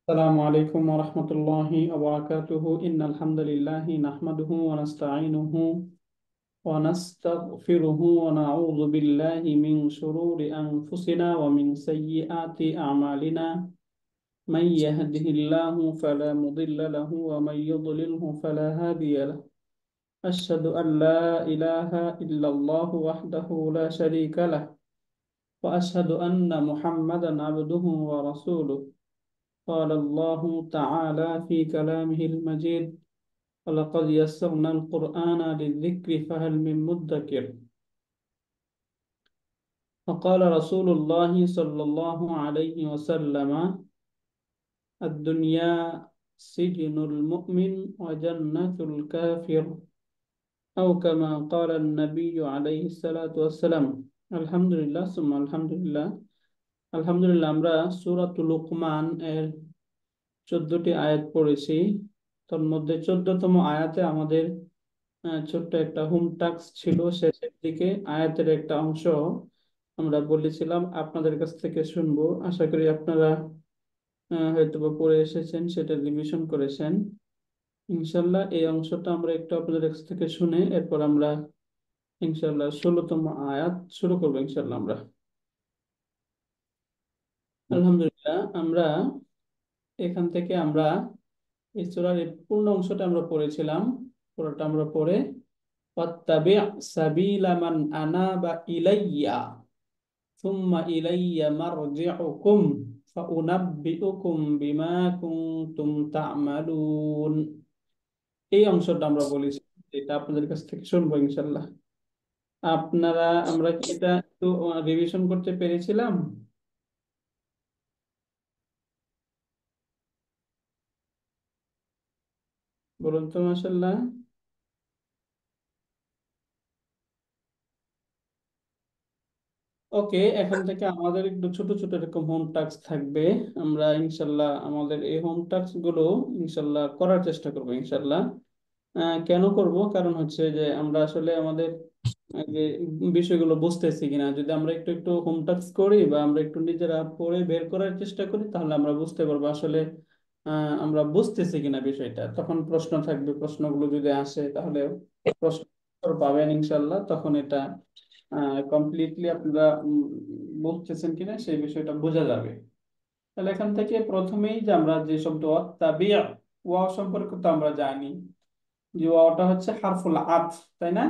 السلام عليكم ورحمة الله وبركاته إن الحمد لله نحمده ونستعينه ونستغفره ونعوذ بالله من شرور أنفسنا ومن سيئات أعمالنا من يهده الله فلا مضل له ومن يضلله فلا هادي له أشهد أن لا إله إلا الله وحده لا شريك له وأشهد أن محمدا عبده ورسوله قال الله تعالى في كلامه المجيد ولقد يسرنا القرآن للذكر فهل من مدكر فقال رسول الله صلى الله عليه وسلم الدنيا سجن المؤمن وجنة الكافر أو كما قال النبي عليه الصلاة والسلام الحمد لله ثم الحمد لله আমরা সূরাতুল লুকমান এর 14টি আয়াত পড়েছি। তার মধ্যে 14তম আয়াতে আমাদের ছোট্ট একটা হোম টাস্ক ছিল। শেষের দিকে আয়াতের একটা অংশ আমরা বলেছিলাম আপনাদের কাছ থেকে শুনবো। আশা করি আপনারা হয়তো বা পড়ে এসেছেন, সেটা রিভিশন করেছেন। ইনশাল্লাহ এই অংশটা আমরা একটু আপনাদের কাছ থেকে শুনে এরপর আমরা ইনশাল্লাহ 16তম আয়াত শুরু করবো ইনশাল্লাহ আমরা। আলহামদুলিল্লাহ, আমরা এখান থেকে আমরা এই সূরার এই পূর্ণ অংশটা আমরা পড়েছিলাম। পুরোটা আমরা পড়ে ওয়াত্তাবি' সাবিলা মান আনাবা ইলাইয়া সুম্মা ইলাইয়া মারজিউকুম ফাউনাব্বিউকুম বিমা কুনতুম তা'মালুন, এই অংশটা আমরা বলেছি, এটা আপনাদের কাছ থেকে শুনবো ইনশাল্লাহ। আপনারা আমরা কি এটা একটু রিভিশন করতে পেরেছিলাম? বলুন তো মাশাল্লাহ। ওকে, এখন থেকে আমাদের একটু ছোট ছোট এরকম হোম টাস্ক থাকবে। আমরা ইনশাল্লাহ আমাদের এই হোম টাস্ক গুলো ইনশাল্লাহ করার চেষ্টা করবো ইনশাল্লাহ। কেন করব, কারণ হচ্ছে যে আমরা আসলে আমাদের যে বিষয়গুলো বুঝতেছি কিনা, যদি আমরা একটু একটু হোম টাস্ক করি বা আমরা একটু নিজেরা পড়ে বের করার চেষ্টা করি, তাহলে আমরা বুঝতে পারবো আসলে আমরা বুঝতেছি কিনা বিষয়টা। তখন প্রশ্ন থাকবে, প্রশ্নগুলো যদি আসে তাহলে প্রশ্ন উত্তর পাবেন ইনশাল্লাহ। তখন এটা কমপ্লিটলি আপনারা বুঝতেছেন কিনা সেই বিষয়টা বোঝা যাবে। তাহলে এখান থেকে প্রথমেই যে আমরা যে শব্দ তাবিয়া, ওয়াও সম্পর্কে তো আমরা জানি যে ওয়াওটা হচ্ছে হারফুল আতফ, তাই না?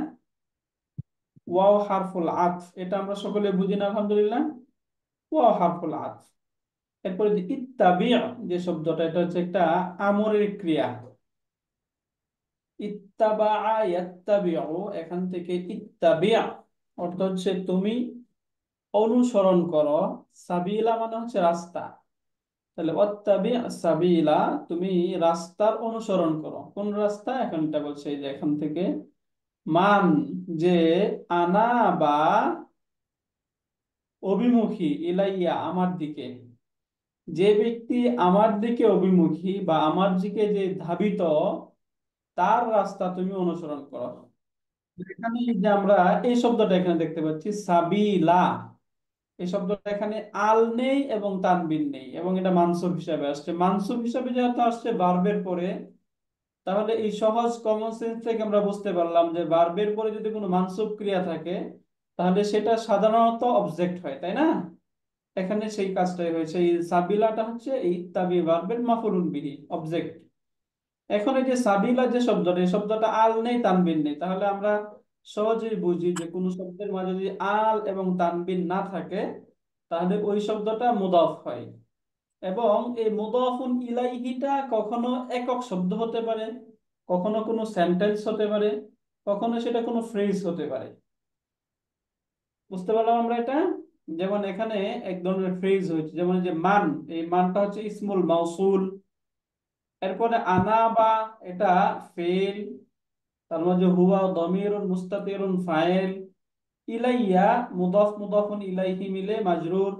ওয়াও হারফুল আতফ, এটা আমরা সকলে বুঝি না আলহামদুলিল্লাহ। ওয়াও হারফুল আতফ। এরপরে যে ইত্তাবিয়া যে শব্দটা, এটা হচ্ছে একটা আমরের ক্রিয়া। ইত্তাবা ইয়াত্তাবিউ, এখান থেকে ইত্তাবিয়া অর্থ হচ্ছে তুমি অনুসরণ করো। সাবিলা মানে হচ্ছে রাস্তা। তাহলে ওয়াত্তাবি সাবিলা, তুমি রাস্তার অনুসরণ করো। কোন রাস্তা? এখন এটা বলছে এই যে এখান থেকে মান, যে আনা বা অভিমুখী, ইলাইয়া আমার দিকে, যে ব্যক্তি আমার দিকে অভিমুখী বা আমার দিকে যে ধাবিত, তার রাস্তা তুমি অনুসরণ করো। এখানে এই যে আমরা এই শব্দটা এখানে দেখতে পাচ্ছি সাবিলা, এই শব্দটা এখানে আল নেই এবং তানবিন নেই, এবং এটা মানসুব হিসাবে আসছে। মানসুব হিসাবে যেহেতু আসছে ভার্বের পরে, তাহলে এই সহজ কমন সেন্স থেকে আমরা বুঝতে পারলাম যে ভার্বের পরে যদি কোনো মানসুব ক্রিয়া থাকে তাহলে সেটা সাধারণত অবজেক্ট হয়, তাই না? এখানে সেই কাজটাই হয়েছে। এই সাবিলাটা হচ্ছে এই তাবি ভার্বের মাফউলুন বিহি, অবজেক্ট। এখন এই যে সাবিলা যে শব্দটা, এই শব্দটা আল নেই তানবিন নেই, তাহলে আমরা সহজেই বুঝি যে কোনো শব্দের মাঝে যদি আল এবং তানবিন না থাকে তাহলে ওই শব্দটা মুদাফ হয়। এবং এই মুদাফুন ইলাইহিটা কখনো একক শব্দ হতে পারে, কখনো কোনো সেন্টেন্স হতে পারে, কখনো সেটা কোনো ফ্রেজ হতে পারে। বুঝতে পারলাম আমরা এটা? যেমন এখানে এক ধরনের ফ্রেজ হয়েছে, যেমন এই যে মান, এই মানটা হচ্ছে ইসমুল মাউসুল। এরপরে আনা বা, এটা ফেল। তার মধ্যে হুয়া দমিরুন মুস্তাতিরুন ফাইল। ইলাইয়া মুদাফ মুদাফুন ইলাইহি মিলে মাজরুর।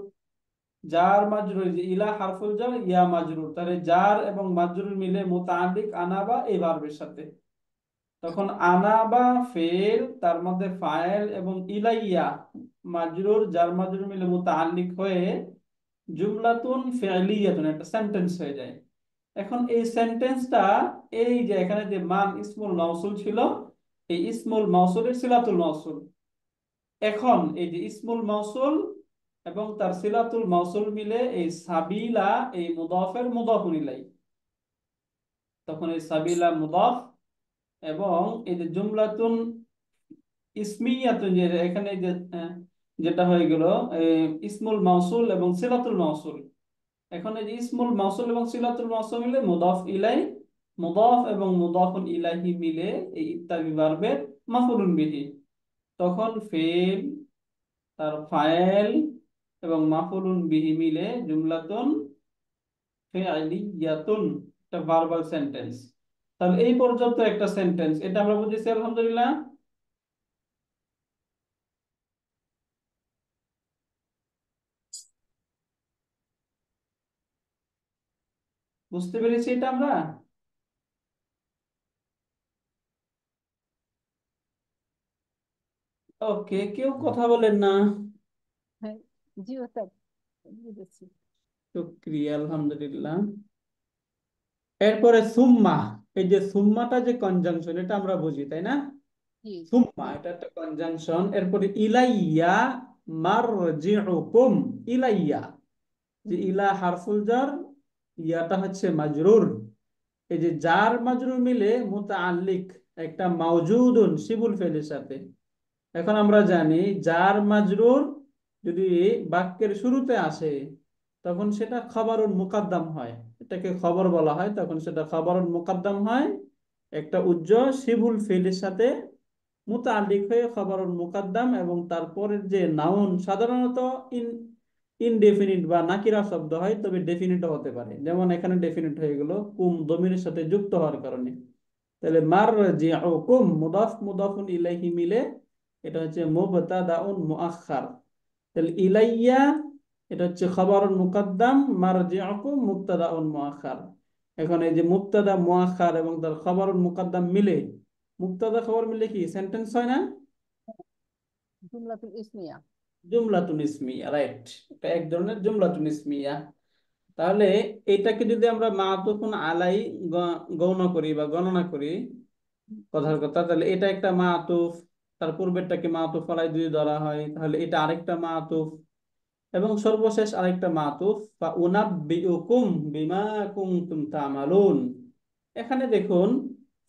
জার মাজরুর, যে ইলা হারফুল জার, ইয়া মাজরুর, তাহলে জার এবং মাজরুর মিলে মুতাআল্লিক আনাবা এই ভার্বের সাথে। তখন আনাবা ফেল, তার মধ্যে ফাইল এবং ইলাইয়া মাজরুর, জার মাজরুর মিলে মুতাআল্লিক হয়ে জুমলাতুন ফি'লিয়াতুন, একটা সেন্টেন্স হয়ে যায়। এখন এই সেন্টেন্সটা, এই যে এখানে যে মান ইসমুল মাউসুল ছিল, এই ইসমুল মাউসুলের সিলাতুল মাউসুল, এখন এই যে ইসমুল মাউসুল এবং তার সিলাতুল মাউসুল মিলে এই সাবিলা, এই মুদাফের মুদাফুন ইলাই, তখন এই সাবিলা মুদাফ এবং এই যে জুমলাতুন ইসমিয়াতুন, যে এখানে যে যেটা হয়ে গেল ইসমুল মাউসুল এবং সিলাতুল মাউসুল, এখন এই যে ইসমুল মাউসুল এবং সিলাতুল মাউসুল মিলে মুদাফ ইলাই, মুদাফ এবং মুদাফুন ইলাইহি মিলে এই ইত্যাদি ভার্বের মাফউলুন বিহি, তখন ফেল, তার ফাইল এবং মাফউলুন বিহি মিলে জুমলাতুন ফি'লিয়াতুন, একটা ভার্বাল সেন্টেন্স। তাহলে এই পর্যন্ত একটা সেন্টেন্স, এটা আমরা বুঝেছি আলহামদুলিল্লাহ। বুঝতে পেরেছি এটা আমরা। ওকে, কেউ কথা বলেন না। হ্যাঁ, জি ওস্তাদ, বুঝেছি। শুকরিয়া, আলহামদুলিল্লাহ। এরপরে সুম্মা, এই যে সুম্মাটা যে কনজাংশন, এটা আমরা বুঝি তাই না? জি সুম্মা জি। এটা একটা কনজাংশন। এরপরে ইলাইয়া মারজিউকুম, ইলাইয়া, যে হুম। ইলা হারফুল জার, ইয়াটা হচ্ছে মাজরুর। এই যে জার মাজরুর মিলে মুতাআল্লিক একটা মাওজুদুন শিবুল ফেলের সাথে। এখন আমরা জানি জার মাজরুর যদি বাক্যের শুরুতে আসে তখন সেটা খবরুন মুকাদ্দাম হয়, এটাকে খবর বলা হয়, তখন সেটা খবরুন মুকাদ্দাম হয় একটা উজ্জ্বল শিবুল ফেলের সাথে মুতাআল্লিক হয়ে খবরুন মুকাদ্দাম, এবং তারপরের যে নাউন সাধারণত ইন ইনডেফিনিট বা নাকিরা শব্দ হয়, তবে ডেফিনিটও হতে পারে, যেমন এখানে ডেফিনিট হয়ে গেল কুম দমিরের সাথে যুক্ত হওয়ার কারণে। তাহলে মারজিউকুম মুদাফ মুদাফুন ইলাইহি মিলে এটা হচ্ছে মুবতাদাউন মুআখখার। তাহলে ইলাইয়া এটা হচ্ছে খবরুন মুকাদ্দাম, মারজিউকুম মুবতাদাউন মুআখখার। এখন এই যে মুবতাদা মুআখখার এবং তার খবরুন মুকাদ্দাম মিলে, মুবতাদা খবর মিলে কি সেন্টেন্স হয় না? জুমলাতুল ইসমিয়া। জুমলাতুন ইসমিয়া, রাইট, এটা এক ধরনের জুমলাতুন ইসমিয়া। তাহলে এটাকে যদি আমরা মাতুফুন আলাই গণনা করি বা গণনা করি কথার কথা, তাহলে এটা একটা মাতুফ, তার পূর্বেরটাকে মাতুফ আলাই যদি ধরা হয় তাহলে এটা আরেকটা মাতুফ, এবং সর্বশেষ আরেকটা মাতুফ ফা উনাব্বিউকুম বিমা কুনতুম তা'মালুন। এখানে দেখুন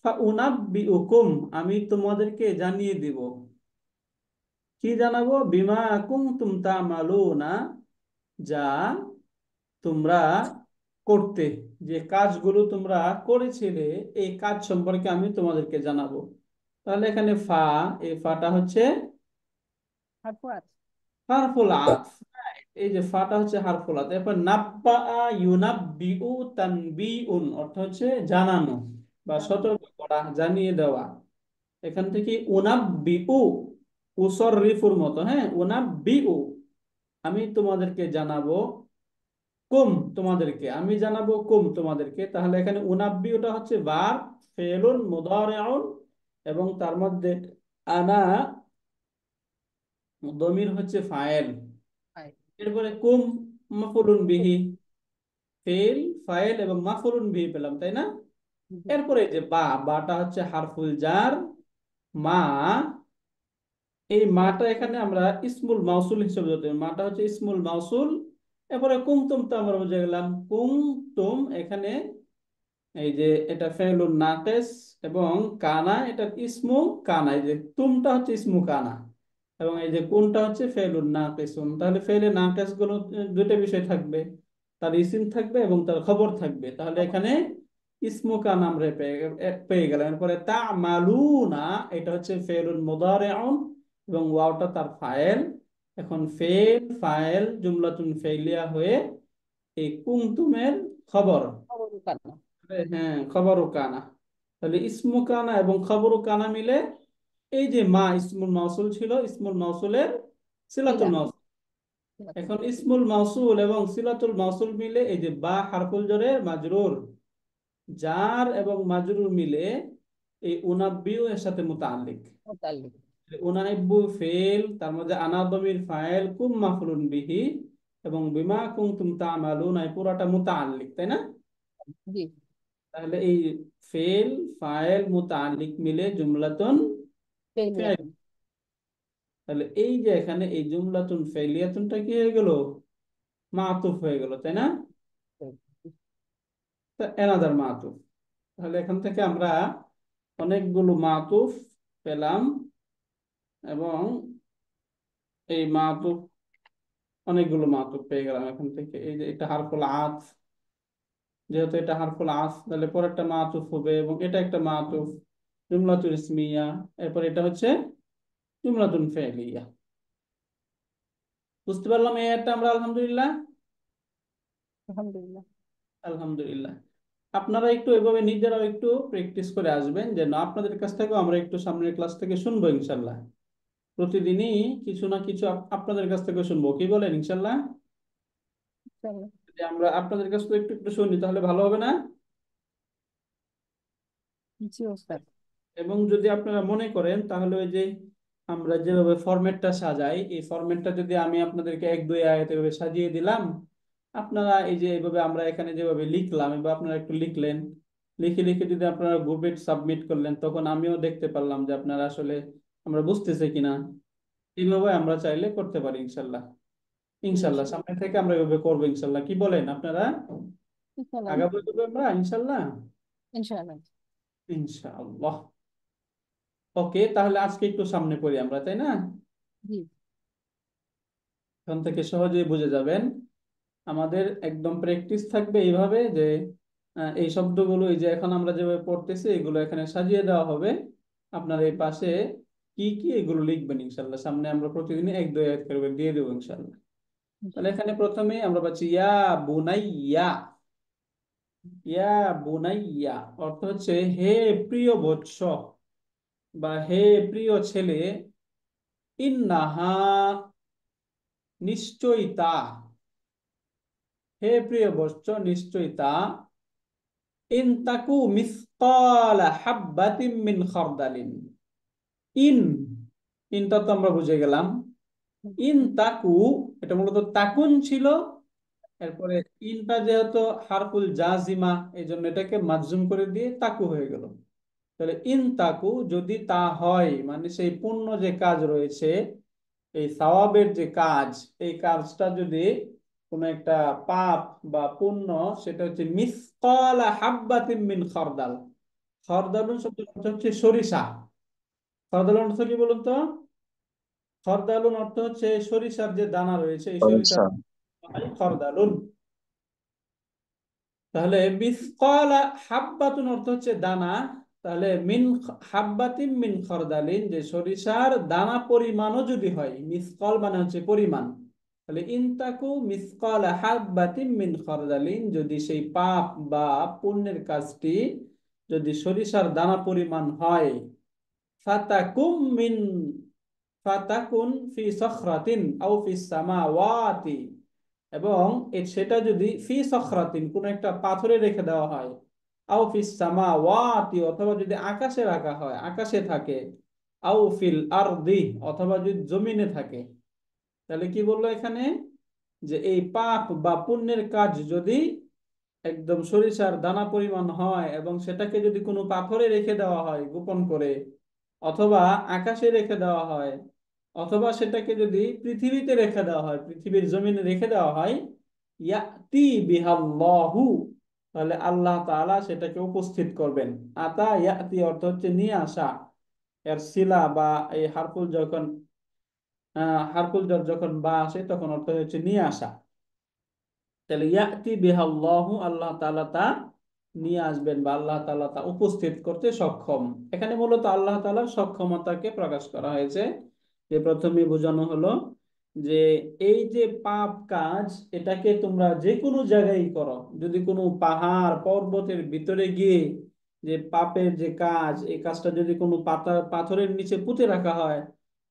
ফা উনাব্বিউকুম, আমি তোমাদেরকে জানিয়ে দিব। কি জানাবো? বিমা কুনতুম তা'মালুনা, যা তোমরা করতে, যে কাজগুলো তোমরা করেছিলে এই কাজ সম্পর্কে আমি তোমাদেরকে জানাবো। তাহলে এখানে ফা, এই ফাটা হচ্ছে হারফাত। হারফুল আতফ। এই যে ফাটা হচ্ছে হারফুল আতফ। এরপর নাব্বা ইউনাব্বিউ তানবিউন, অর্থ হচ্ছে জানানো বা জানানো। সতর্ক করা, জানিয়ে দেওয়া। এখান থেকে উনাব্বিউ, উসররিফুর মতো, হ্যাঁ, উনাব্বিউ, আমি তোমাদেরকে জানাবো, কুম তোমাদেরকে, আমি জানাবো কুম তোমাদেরকে। তাহলে এখানে উনাব্বিউটা হচ্ছে ভার্ব, ফেলুন মুদারিউন, এবং তার মধ্যে আনা দমির হচ্ছে ফাইল। আয়। এরপরে কুম মাফউলুন বিহি, ফেল ফাইল এবং মাফউলুন বিহি পেলাম তাই না? জি এরপরে এই যে বা, বাটা হচ্ছে হারফুল জার, মা, এই মাটা এখানে আমরা ইসমুল মাউসুল হিসেবে ধরতে পারি। মাটা হচ্ছে ইসমুল মাউসুল। এরপরে কুমতুম তো আমরা বুঝে গেলাম, কুমতুম এখানে এই যে এটা ফেলুন নাকেস, এবং কানা এটা ইসমু কানা, এই যে তুমটা হচ্ছে ইসমু কানা, এবং এই যে কোনটা হচ্ছে ফেলুন নাকেসুন। তাহলে ফেলে নাকেস গুলো দুটো বিষয় থাকবে, তার ইসিম থাকবে এবং তার খবর থাকবে। তাহলে খবর। এখানে ইসমু কানা আমরা পেয়ে গেলাম। এরপরে তা মালুনা, এটা হচ্ছে ফেলুন মুদারিউন এবং ওয়াওটা তার ফাইল। এখন ফেল ফাইল জুমলাতুন ফেলিয়া হয়ে এই কুমতুমের খবর। খবর কান্না। হ্যাঁ, খবর ও কানা। তাহলে ইসমু কানা এবং খবর ও কানা মিলে এই যে মা ইসমুল মাউসুল ছিল, ইসমুল মাউসুলের সিলাতুল সিলা। মাউসুল। সিলাতুল। এখন ইসমুল মাউসুল এবং সিলাতুল মাউসুল মিলে এই যে বা হারফুল জরের মাজরুর, জার এবং মাজরুর মিলে এই উনাব্বিউ এর সাথে মুতাআল্লিক। মুতাল্লিক। উনাইব্বু ফেল, তার মধ্যে আনা দমির ফাইল, কুম মাফুলুন বিহি, এবং বিমা কুনতুম তা'মালুন এই পুরাটা মুতাআল্লিক তাই না? জি তাহলে এই ফেল ফাইল মুতাআল্লিক মিলে জুমলাতুন ফেল। ফেলিয়াতুন। তাহলে এই যে এখানে এই জুমলাতুন ফেলিয়াতুনটা কি হয়ে গেল, মাতুফ হয়ে গেল, তাই না? এনাদার মাতুফ। তাহলে এখান থেকে আমরা অনেকগুলো মাতুফ পেলাম, এবং এই মাতুফ অনেকগুলো মাতুফ পেয়ে গেলাম এখান থেকে। এই যে এটা হারফুল আতফ, যেহেতু এটা হারফুল আতফ তাহলে পরেরটা মাতুফ হবে, এবং এটা একটা মাতুফ জুমলাতুল ইসমিয়া। এরপর এটা হচ্ছে জুমলাতুন ফেলিয়া। বুঝতে পারলাম এই একটা আমরা, আলহামদুলিল্লাহ। আলহামদুলিল্লাহ। আলহামদুলিল্লাহ। আপনারা একটু এভাবে নিজেরাও একটু প্র্যাকটিস করে আসবেন, যেন আপনাদের কাছ থেকেও আমরা একটু সামনের ক্লাস থেকে শুনবো ইনশাল্লাহ। প্রতিদিনই কিছু না কিছু আপনাদের কাছ থেকে শুনবো, কি বলেন ইনশাল্লাহ? চলো। যদি আমরা আপনাদের কাছ থেকে একটু একটু শুনি তাহলে ভালো হবে না? জি ওস্তাদ। এবং যদি আপনারা মনে করেন তাহলে ওই যে আমরা যেভাবে ফরম্যাটটা সাজাই, এই ফরম্যাটটা যদি আমি আপনাদেরকে এক দুই আয়াতে এভাবে সাজিয়ে দিলাম, আপনারা এই যে এইভাবে আমরা এখানে যেভাবে লিখলাম এবার আপনারা একটু লিখলেন, লিখে লিখে যদি আপনারা গ্রুপে সাবমিট করলেন, তখন আমিও দেখতে পারলাম যে আপনারা আসলে আমরা বুঝতেছে কিনা। এইভাবে আমরা চাইলে করতে পারি ইনশাল্লাহ। ইনশাল্লাহ ইনশাআল্লাহ। সামনে থেকে আমরা এভাবে করবো ইনশাল্লাহ, কি বলেন আপনারা? ইনশাআল্লাহ। আগাবো এভাবে আমরা ইনশাল্লাহ। ইনশাআল্লাহ। ইনশাআল্লাহ। ওকে, তাহলে আজকে একটু সামনে পড়ি আমরা, তাই না? জি। এখান থেকে সহজেই বুঝে যাবেন। আমাদের একদম প্র্যাকটিস থাকবে এইভাবে যে এই শব্দগুলো এই যে এখন আমরা যেভাবে পড়তেছি এগুলো এখানে সাজিয়ে দেওয়া হবে। আপনার এই পাশে কি কি এগুলো লিখবেন ইনশাল্লাহ, সামনে আমরা প্রতিদিন এক দুই আয়াত করে দিয়ে দেবো ইনশাল্লাহ। তাহলে ইনশাআল্লাহ। এখানে প্রথমেই আমরা পাচ্ছি ইয়া বুনাইয়া। ইয়া বুনাইয়া অর্থ হচ্ছে হে প্রিয় বৎস, বা হে প্রিয় ছেলে। ইন্নাহা নিশ্চয়ই তা, হে প্রিয় বৎস নিশ্চয়ই তা। In তাকু মিসকালা হাব্বাতিম mean খারদালিন। ইন, ইনটা তো আমরা বুঝে গেলাম। ইন তাকু, এটা মূলত তাকুন ছিল, এরপরে ইনটা যেহেতু হারফুল জাজিমা এই জন্য এটাকে মাজজুম করে দিয়ে তাকু হয়ে গেল। তাহলে ইন তাকু যদি তা হয়, মানে সেই পুণ্য যে কাজ রয়েছে, এই সওয়াবের যে কাজ, এই কাজটা যদি কোনো একটা পাপ বা পুণ্য, সেটা হচ্ছে মিসকালা হাব্বাতিম মিন খারদাল। খরদালুন শব্দের অর্থ হচ্ছে সরিষা। খরদালুন অর্থ কি বলুন তো? খরদালুন অর্থ হচ্ছে সরিষার যে দানা রয়েছে, এই সরিষার আচ্ছা। খরদালুন। তাহলে মিসকালা হাব্বাতুন অর্থ হচ্ছে দানা। তাহলে মিন হাব্বাতিম মিন খরদালিন, যে সরিষার দানা পরিমাণও যদি হয়, মিসকাল মানে হচ্ছে পরিমাণ। তাহলে ইনতাকু মিসকাল হাব্বাতিম মিন খরদালিন, যদি সেই পাপ বা পুণ্যের কাজটি যদি সরিষার দানা পরিমাণ হয়, ফাতাকুম মিন ফাতাকুন ফি সখরাতিন আও ফি সামাওয়াতি, এবং সেটা যদি ফি সখরাতিন কোনো একটা পাথরে রেখে দেওয়া হয়, আও ফি সামাওয়াতি অথবা যদি আকাশে রাখা হয়, আকাশে থাকে, আও ফিল আরদি অথবা যদি জমিনে থাকে। তাহলে কি বললো এখানে, যে এই পাপ বা পুণ্যের কাজ যদি একদম সরিষার দানা পরিমাণ হয়, এবং সেটাকে যদি কোনো পাথরে রেখে দেওয়া হয় গোপন করে, অথবা আকাশে রেখে দেওয়া হয়, অথবা সেটাকে যদি পৃথিবীতে রেখে দেওয়া হয়, পৃথিবীর জমিনে রেখে দেওয়া হয়, ইয়াতি বিহাল্লাহু, তাহলে আল্লাহ তাআলা সেটাকে উপস্থিত করবেন। আতা ইয়াতি অর্থ হচ্ছে নিয়ে আসা। এর সিলা বা এই হারফুল যখন হারফুল জর যখন বা আসে তখন অর্থ হচ্ছে নিয়ে আসা। তাহলে ইয়াতি বিহাল্লাহু, আল্লাহ তাআলা তা নিয়ে আসবেন, বা আল্লাহ তাআলা তা উপস্থিত করতে সক্ষম। এখানে মূলত আল্লাহ তাআলার সক্ষমতাকে প্রকাশ করা হয়েছে। যে প্রথমে বোঝানো হলো যে এই যে পাপ কাজ, এটাকে তোমরা যে কোনো জায়গায় করো, যদি কোনো পাহাড় পর্বতের ভিতরে গিয়ে যে পাপের যে কাজ, এই কাজটা যদি কোনো পাথরের নিচে পুঁতে রাখা হয়,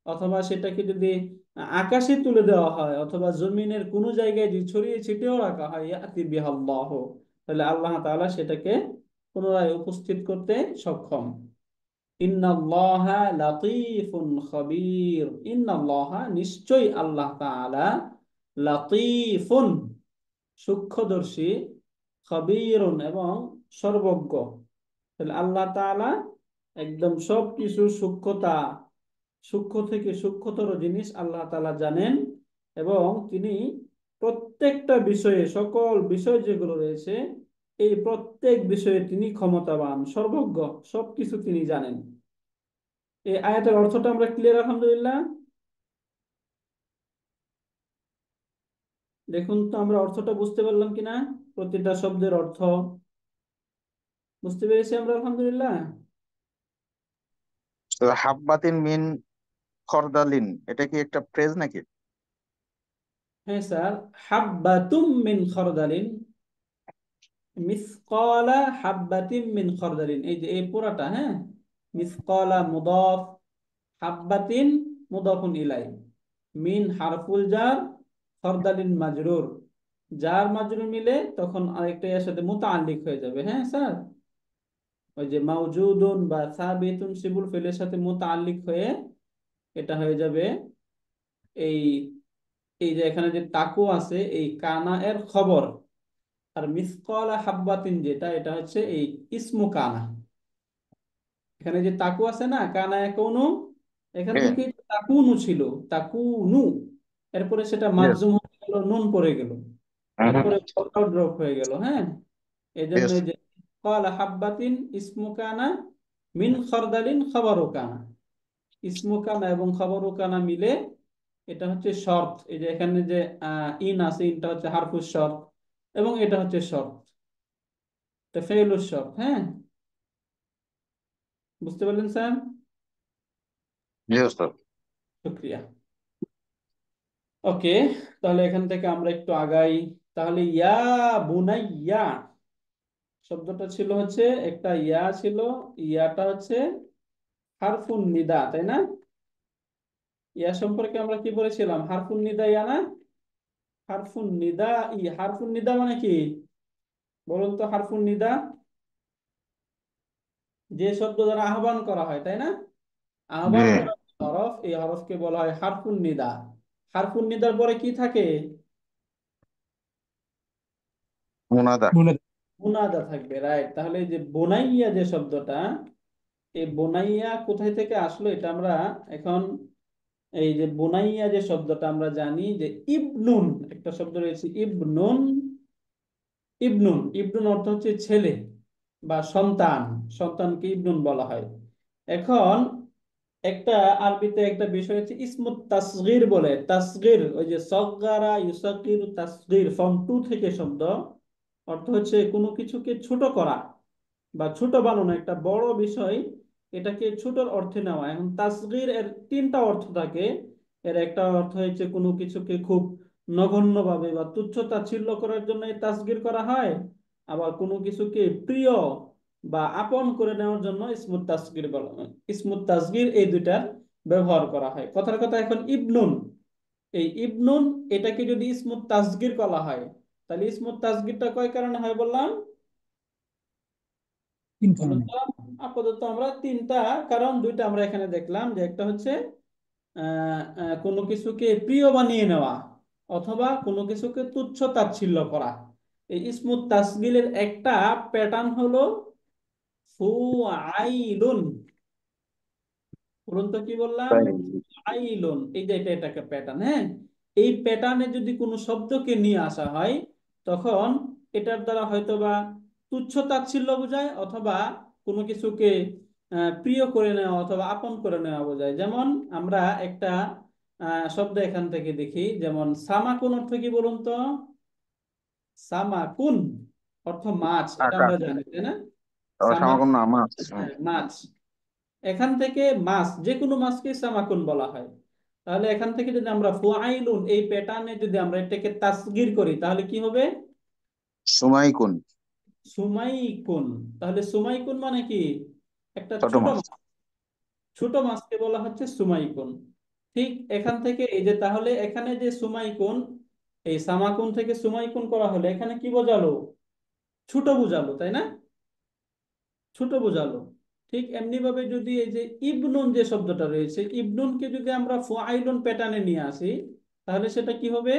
অথবা সেটাকে যদি আকাশে তুলে দেওয়া হয়, অথবা জমিনের কোনো জায়গায় যদি ছড়িয়ে ছিটিয়েও রাখা হয়, ইয়াতি বিহাল্লাহ, তাহলে আল্লাহ তাআলা সেটাকে পুনরায় উপস্থিত করতে সক্ষম। ইন্নাল্লাহা লাতীফুন খবীর। ইন্নাল্লাহা নিশ্চয়ই আল্লাহ তাআলা লাতীফুন সূক্ষ্মদর্শী, খবীরুন এবং সর্বজ্ঞ। তাহলে আল্লাহ তাআলা একদম সবকিছু সূক্ষ্মতা, সূক্ষ্ম থেকে সূক্ষ্মতর জিনিস আল্লাহ তাআলা জানেন, এবং তিনি প্রত্যেকটা বিষয়ে, সকল বিষয় যেগুলো রয়েছে, এই প্রত্যেক বিষয়ে তিনি ক্ষমতাবান, সর্বজ্ঞ, সবকিছু তিনি জানেন। এই আয়াতের অর্থটা আমরা ক্লিয়ার আলহামদুলিল্লাহ? দেখুন তো আমরা অর্থটা বুঝতে পারলাম কিনা, প্রতিটা শব্দের অর্থ বুঝতে পেরেছি আমরা আলহামদুলিল্লাহ? তো হাব্বাতিন মিন খরদালিন, এটা কি একটা ফ্রেজ নাকি? হ্যাঁ স্যার, হাব্বাতুম মিন খরদালিন, মিসকালা হাব্বাতিম মিন খরদালিন, এই যে এই পুরাটা, হ্যাঁ, মিসকালা মুদাফ, হাব্বাতিন মুদাফুন ইলাই, মিন হারফুল জার, খরদালিন মাজরুর, জার মাজরুর মিলে তখন আরেকটা এর সাথে মুতাআল্লিক হয়ে যাবে। হ্যাঁ স্যার, ওই যে মাউজুদুন বা সাবিতুন সিবুল ফিলের সাথে মুতাআল্লিক হয়ে এটা হয়ে যাবে এই, এই যে এখানে যে তাকু আছে, এই কানা এর খবর। আর মিসকালা হাব্বাতিন যেটা, এটা হচ্ছে এই ইসমু কানা। এখানে যে তাকু আছে না, কানা একুনু, এখান হ্যাঁ। থেকে তাকুনু ছিল, তাকুনু, এরপরে সেটা ইয়েস। মাজজুম হয়ে গেল, নুন পড়ে গেল, এরপরে ফরকাও ড্রপ হয়ে গেল। হ্যাঁ, এই জন্য ইয়েস। এই যে ক্বালা হাব্বাতিন ইসমু কানা মিন খরদালিন খবরু কানা, ইসমু কানা এবং খবরু কানা মিলে এটা হচ্ছে শর্ত। এই যে এখানে যে ইন আছে, ইনটা হচ্ছে হারফুস শর্ত, এবং এটা হচ্ছে শর্ত, এটা ফেলুস শর্ত। হ্যাঁ, বুঝতে পারলেন স্যার? জি ওস্তাদ। শুক্রিয়া। ওকে, তাহলে এখান থেকে আমরা একটু আগাই। তাহলে ইয়া বুনাইয়া শব্দটা ছিল হচ্ছে একটা ইয়া ছিল, ইয়াটা হচ্ছে হারফুন নিদা, তাই না? ইয়া সম্পর্কে আমরা কি বলেছিলাম, হারফুন নিদা, ইয়া না? হারফুন নিদা, হারফুন নিদা মানে কি বলুন তো? হারফুন নিদা যে শব্দ দ্বারা আহ্বান করা হয়, তাই না? জি। আহ্বান করা হরফ, এই হরফকে বলা হয় হারফুন নিদা। হারফুন নিদার পরে কি থাকে? মুনাদা। মুনাদা থাকবে, রাইট। তাহলে এই যে বোনাইয়া যে শব্দটা, এই বোনাইয়া কোথায় থেকে আসলো এটা আমরা এখন, এই যে বোনাইয়া যে শব্দটা আমরা জানি যে ইবনুন, একটা শব্দ রয়েছে ইবনুন, ইবনুন, ইবনুন অর্থ হচ্ছে ছেলে বা সন্তান, সন্তানকে ইবনুন বলা হয়। এখন একটা আরবিতে একটা বিষয় হচ্ছে ইসমুত তাসগীর বলে, তাসগীর, ওই যে সগগারা ইউসাগগির তাসগীর, ফর্ম টু থেকে শব্দ, অর্থ হচ্ছে কোনো কিছুকে ছোট করা বা ছোট বানানো, একটা বড় বিষয় এটাকে ছোটর অর্থে নেওয়া। এখন তাসগীর এর তিনটা অর্থ থাকে। এর একটা অর্থ হচ্ছে কোনো কিছুকে খুব নগণ্যভাবে বা তুচ্ছ তাচ্ছিল্য করার জন্য এই তাসগীর করা হয়, আবার কোনো কিছুকে প্রিয় বা আপন করে নেওয়ার জন্য ইসমুত তাসগীর বলা হয়। ইসমুত তাসগীর এই দুইটার ব্যবহার করা হয়। কথার কথা, এখন ইবনুন, এই ইবনুন এটাকে যদি ইসমুত তাসগীর করা হয়, তাহলে ইসমুত তাসগীরটা কয় কারণে হয় বললাম? তিন বলুন কারণে। তো। আপাতত আমরা তিনটা কারণ, দুইটা আমরা এখানে দেখলাম, যে একটা হচ্ছে কোনো কিছুকে প্রিয় বানিয়ে নেওয়া, অথবা কোনো কিছুকে তুচ্ছ তাচ্ছিল্য করা। এই ইসমুত তাসগীরের একটা প্যাটার্ন হলো ফুআইলুন। বলুন তো কি বললাম? তাই। আইলুন, এই যে এটা একটা প্যাটার্ন। হ্যাঁ, এই প্যাটার্নে যদি কোনো শব্দকে নিয়ে আসা হয়, তখন এটার দ্বারা হয়তোবা তুচ্ছ তাচ্ছিল্য বোঝায়, অথবা কোনো কিছুকে প্রিয় করে নেওয়া অথবা আপন করে নেওয়া বোঝায়। যেমন আমরা একটা শব্দ এখান থেকে দেখি, যেমন সামাকুন অর্থ কি বলুন তো? সামাকুন অর্থ মাছ, এটা টাকা। আমরা জানি, তাই না? সামান্য সামাকুন, আমার। হ্যাঁ, মাছ। এখান থেকে মাছ, যে কোনো মাছকে সামাকুন বলা হয়। তাহলে এখান থেকে যদি আমরা ফুআইলুন এই প্যাটার্নে যদি আমরা এটাকে তাসগীর করি, তাহলে কি হবে? সুমাইকুন। সুমাইকুন। তাহলে সুমাইকুন মানে কি? একটা ছোট ছোট মাছ। মাছ, ছোট মাছকে বলা হচ্ছে সুমাইকুন। ঠিক এখান থেকে এই যে, তাহলে এখানে যে সুমাইকুন, এই সামাকুন থেকে সুমাইকুন করা হলে এখানে কি বোঝালো? ছোট বোঝালো, তাই না? ছোট বোঝালো। ঠিক এমনি ভাবে যদি এই যে ইবনুন যে শব্দটা রয়েছে, ইবনুনকে যদি আমরা ফুআইলুন প্যাটার্নে নিয়ে আসি, তাহলে সেটা কি হবে?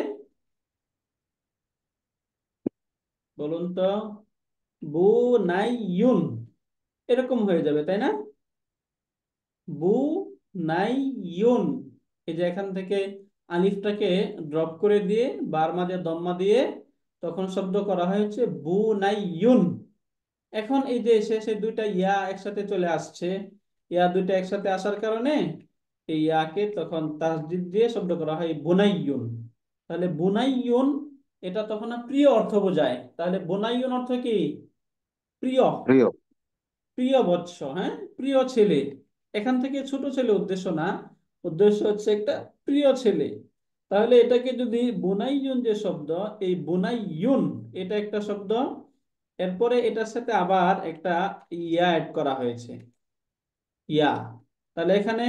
বলুন তো, বু নাই ইউন এরকম হয়ে যাবে তাই না? বু নাই ইউন, এই যে এখান থেকে আলিফটাকে ড্রপ করে দিয়ে বার মাঝে দম্মা দিয়ে তখন শব্দ করা হয়েছে বু নাই ইউন। এখন এই যে শেষে দুইটা ইয়া একসাথে চলে আসছে, ইয়া দুইটা একসাথে আসার কারণে এই ইয়াকে তখন তাসদিদ দিয়ে শব্দ করা হয় বুনাইয়ুন। তাহলে বুনাইয়ুন এটা তখন না প্রিয় অর্থ বোঝায়। তাহলে বুনাইয়ুন অর্থ কি? প্রিয়, প্রিয়। প্রিয় বৎস, হ্যাঁ, প্রিয় ছেলে। এখান থেকে ছোট ছেলে উদ্দেশ্য না, উদ্দেশ্য হচ্ছে একটা প্রিয় ছেলে। তাহলে এটাকে যদি বুনাইয়ুন যে শব্দ, এই বুনাইয়ুন এটা একটা শব্দ, এরপরে এটার সাথে আবার একটা ইয়া অ্যাড করা হয়েছে, ইয়া। তাহলে এখানে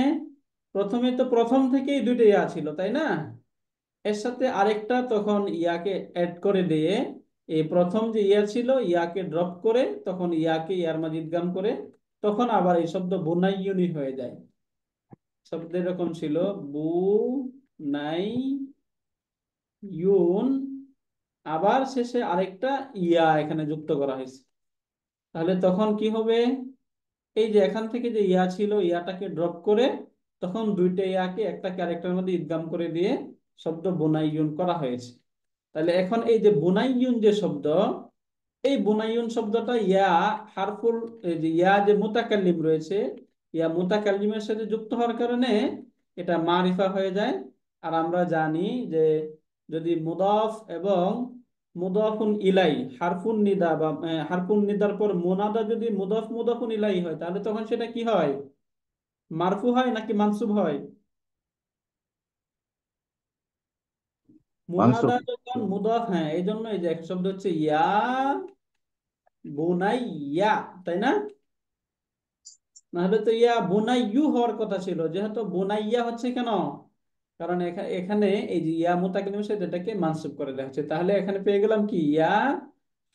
প্রথমে তো প্রথম থেকেই দুইটা ইয়া ছিল তাই না? এর সাথে আরেকটা তখন ইয়াকে অ্যাড করে দিয়ে এই প্রথম যে ইয়া ছিল ইয়াকে ড্রপ করে তখন ইয়াকে ইয়ার মাঝে ইদগাম করে তখন আবার এই শব্দ বুনাইয়ুনি হয়ে যায়। শব্দ এরকম ছিল, বু নাই ইউন, আবার শেষে আরেকটা ইয়া এখানে যুক্ত করা হয়েছে। তাহলে তখন কি হবে? এই যে এখান থেকে যে ইয়া ছিল ইয়াটাকে ড্রপ করে তখন দুইটা ইয়াকে একটা ক্যারেক্টারের মধ্যে ইদগাম করে দিয়ে শব্দ বুনাইয়ুন করা হয়েছে। তাহলে এখন এই যে বুনাইয়ুন যে শব্দ, এই বুনাইয়ুন শব্দটা ইয়া হারফুল, এই যে ইয়া যে মুতাকাল্লিম রয়েছে, ইয়া মুতাকাল্লিমের সাথে যুক্ত হওয়ার কারণে এটা মারিফা হয়ে যায়। আর আমরা জানি যে যদি মুদাফ এবং মুদাফুন ইলাই হারফুন নিদা বা হারফুন নিদার পর মুনাদা যদি মুদাফ মুদাফুন ইলাই হয় তাহলে তখন সেটা কি হয়? মারফু হয় নাকি মানসুব হয়? মুনাদা মানসুব। যখন মুদাফ, হ্যাঁ, এই জন্য এই যে এক শব্দ হচ্ছে ইয়া বুনাইয়া, তাই না? নাহলে তো ইয়া বুনাইয়ু হওয়ার কথা ছিল, যেহেতু বুনাইয়া হচ্ছে কেন? কারণ এখানে এই যে ইয়া মুতাকাল্লিমের সাথে এটাকে মানসুব করে দেওয়া হচ্ছে। তাহলে এখানে পেয়ে গেলাম কি, ইয়া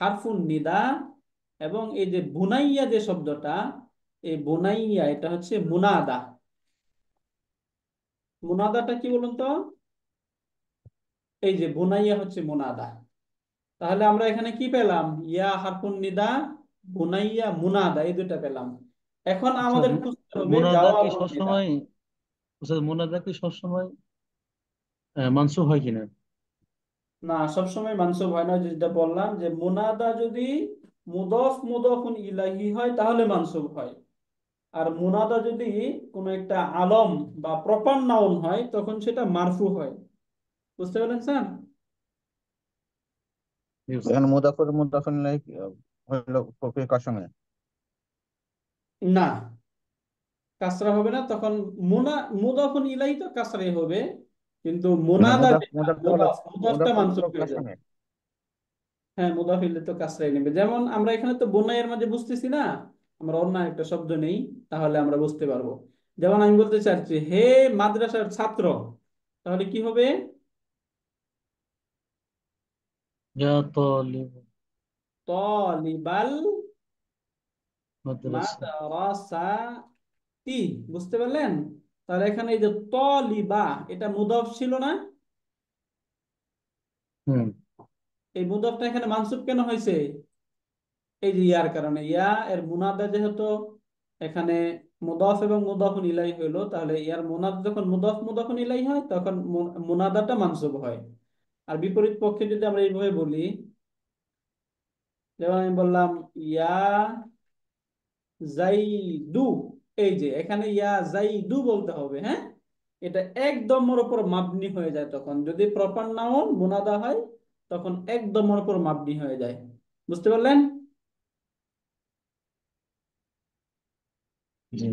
হারফুন নিদা, এবং এই যে বুনাইয়া যে শব্দটা, এই বুনাইয়া এটা হচ্ছে মুনাদা। মুনাদাটা কি বলুন তো? এই যে বুনাইয়া হচ্ছে মুনাদা। তাহলে আমরা এখানে কি পেলাম? ইয়া হারফুন নিদা, বুনাইয়া, মুনাদা, এই দুটা পেলাম। এখন আচ্ছা, আমাদের খুঁজতে হবে মোনাদা কি জওয়াবুন নিদা। সবসময়, আচ্ছা মোনাদা কি সবসময় মানসুব হয় কিনা? না, সবসময় মানসুব হয় না। যেটা বললাম যে মুনাদা যদি মুদফ মুদফুন ইলাহি হয় তাহলে মানসুব হয়। আর মুনাদা যদি কোনো একটা আলম বা প্রপার নাউন হয় তখন সেটা মারফু হয়। বুঝতে পারলেন স্যার? জি স্যার। এখানে মুদাফর মুদাফর ইলাইহি হইলো ফকির কাসমে। না, কাসরা হবে না তখন। মুনা মুদফুন ইলাহি তো কাসরাই হবে, কিন্তু মানে মুনাদা মুদাফ যেটা মুদাফ হলো মুদফ মুদফটা মুদাফর হলো মানসুব হয়ে যাবে। কাসমে। হ্যাঁ, মুদাফ ইলাইহি তো কাসরাই নেবে। যেমন আমরা এখানে তো বুনাইয়ের মাঝে বুঝতেছি না, আমরা অন্য একটা শব্দ নেই, তাহলে আমরা বুঝতে পারবো। যেমন আমি বলতে চাচ্ছি হে মাদ্রাসার ছাত্র, তাহলে কি হবে? ইয়া তালিব তলিবাল মাদ্রাসা। মাদ্রাসাতি। বুঝতে পারলেন? তাহলে এখানে এই যে তলিবা, এটা মুদফ ছিল না? হুম। এই মুদফটা এখানে মানসুব কেন হয়েছে? এই যে ইয়ার কারণে, ইয়া এর মুনাদা যেহেতু এখানে মুদফ এবং মুদফুন ইলাইহি হইলো, তাহলে ইয়ার মুনাদা যখন মুদফ মুদফুন ইলাইহি হয় তখন মুনাদাটা মানসুব হয়। আর বিপরীত পক্ষে যদি আমরা এইভাবে বলি, যেমন আমি বললাম ইয়া জাইদু, এই যে এখানে ইয়া জাইদু বলতে হবে, হ্যাঁ, এটা একদম ওর উপর মাবনি হয়ে যায় তখন যদি প্রপার নাউন মুনাদা হয়, তখন একদম ওর উপর মাবনি হয়ে যায়। বুঝতে পারলেন? জি।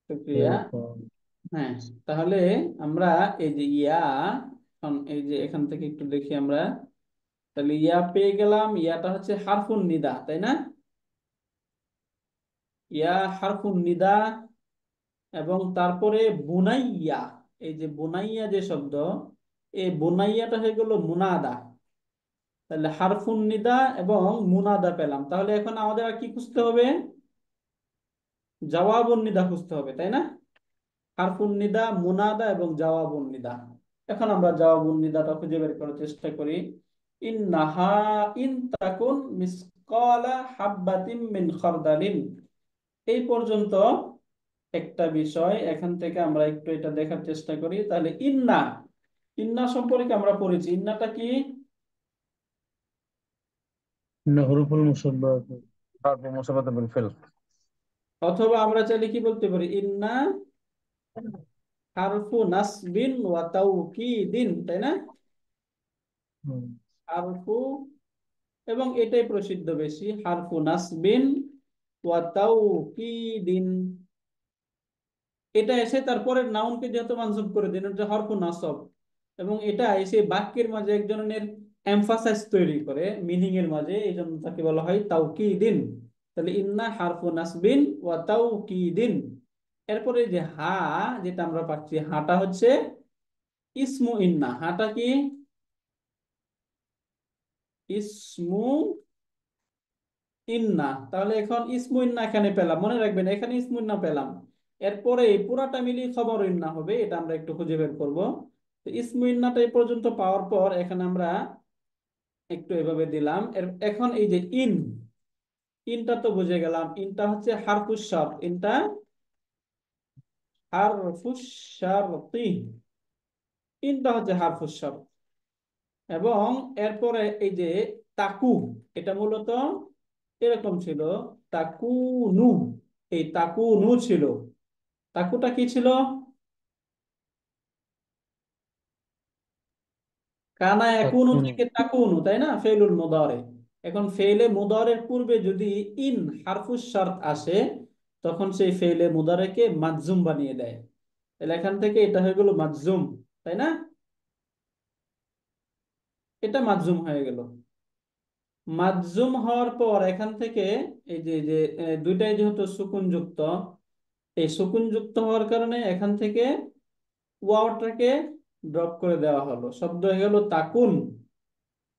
শুকরিয়া। ইয়া তালিব। হ্যাঁ, তাহলে আমরা এই যে ইয়া, এখন এই যে এখান থেকে একটু দেখি আমরা, তাহলে ইয়া পেয়ে গেলাম, ইয়াটা হচ্ছে হারফুন নিদা তাই না? ইয়া হারফুন নিদা, এবং তারপরে বুনাইয়া, এই যে বুনাইয়া যে শব্দ, এই বুনাইয়াটা হয়ে গেল মুনাদা। তাহলে হারফুন নিদা এবং মুনাদা পেলাম। তাহলে এখন আমাদের আর কি খুঁজতে হবে? জওয়াবুন নিদা খুঁজতে হবে তাই না? হারফুন নিদা, মুনাদা এবং জওয়াবুন নিদা। এখন আমরা জওয়াবুন নিদাটা খুঁজে বের করার চেষ্টা করি। ইন্নাহা ইন তাকুন মিসকালা হাব্বাতিম মিন খারদালিন। এই পর্যন্ত একটা বিষয়, এখান থেকে আমরা একটু এটা দেখার চেষ্টা করি। তাহলে ইন্না, ইন্না সম্পর্কে আমরা পড়েছি। ইন্নাটা কি? না, হরফুল মুসাব্বাত। حرف مشابه بالفعل। অথবা আমরা চাইলে কি বলতে পারি, ইন্না হারফু নাসবিন ওয়া তাওকিদিন, তাই না? হুম। হারফু, এবং এটাই প্রসিদ্ধ বেশি, হারফু নাসবিন ওয়া তাওকিদিন। এটা এসে তারপরে নাউনকে যেহেতু মানসুব করে দেন, এটা হরফু নাসব, এবং এটা এসে বাক্যের মাঝে এক ধরনের এমফাসাইজ তৈরি করে মিনিং এর মাঝে, এই জন্য তাকে বলা হয় তাওকিদিন। তাহলে ইন্না হারফু নাসবিন ওয়া তাওকিদিন। এরপরে যে হা, যেটা আমরা পাচ্ছি, হাটা হচ্ছে ইসমু ইন্না। হাটা কি? ইসমু ইন্না। তাহলে এখন ইসমু ইন্না এখানে পেলাম, মনে রাখবেন এখানে ইসমু ইন্না পেলাম। এরপরে এই পুরাটা মিলিয়ে খবর ইন্না হবে, এটা আমরা একটু খুঁজে বের করব। তো ইসমু ইন্নাটা এই পর্যন্ত পাওয়ার পর এখানে আমরা একটু এভাবে দিলাম। এখন এই যে ইন, ইনটা তো বুঝে গেলাম, ইনটা হচ্ছে হারফুশ শর্ত। ইনটা হারফুশ শর্তি, ইনটা হচ্ছে হারফুশ শর্ত। এবং এরপরে এই যে তাকু, এটা মূলত এরকম ছিল, তাকুনু। এই তাকুনু ছিল, তাকুটা কি ছিল? কানা একুনু তাকুনু। থেকে তাকুনু, তাই না? ফেলুল মুদারে। এখন ফেলে মুদারের পূর্বে যদি ইন হারফুশ শর্ত আসে, তখন সেই ফেলে মুদারেকে মাজজুম বানিয়ে দেয়। তাহলে এখান থেকে এটা হয়ে গেল মাজজুম, তাই না? এটা মাজজুম হয়ে গেল। মাজজুম হওয়ার পর এখান থেকে এই যে যে দুইটাই যেহেতু সুকুন যুক্ত, এই সুকুন যুক্ত হওয়ার কারণে এখান থেকে ওয়াওটাকে ড্রপ করে দেওয়া হলো, শব্দ হয়ে গেল তাকুন।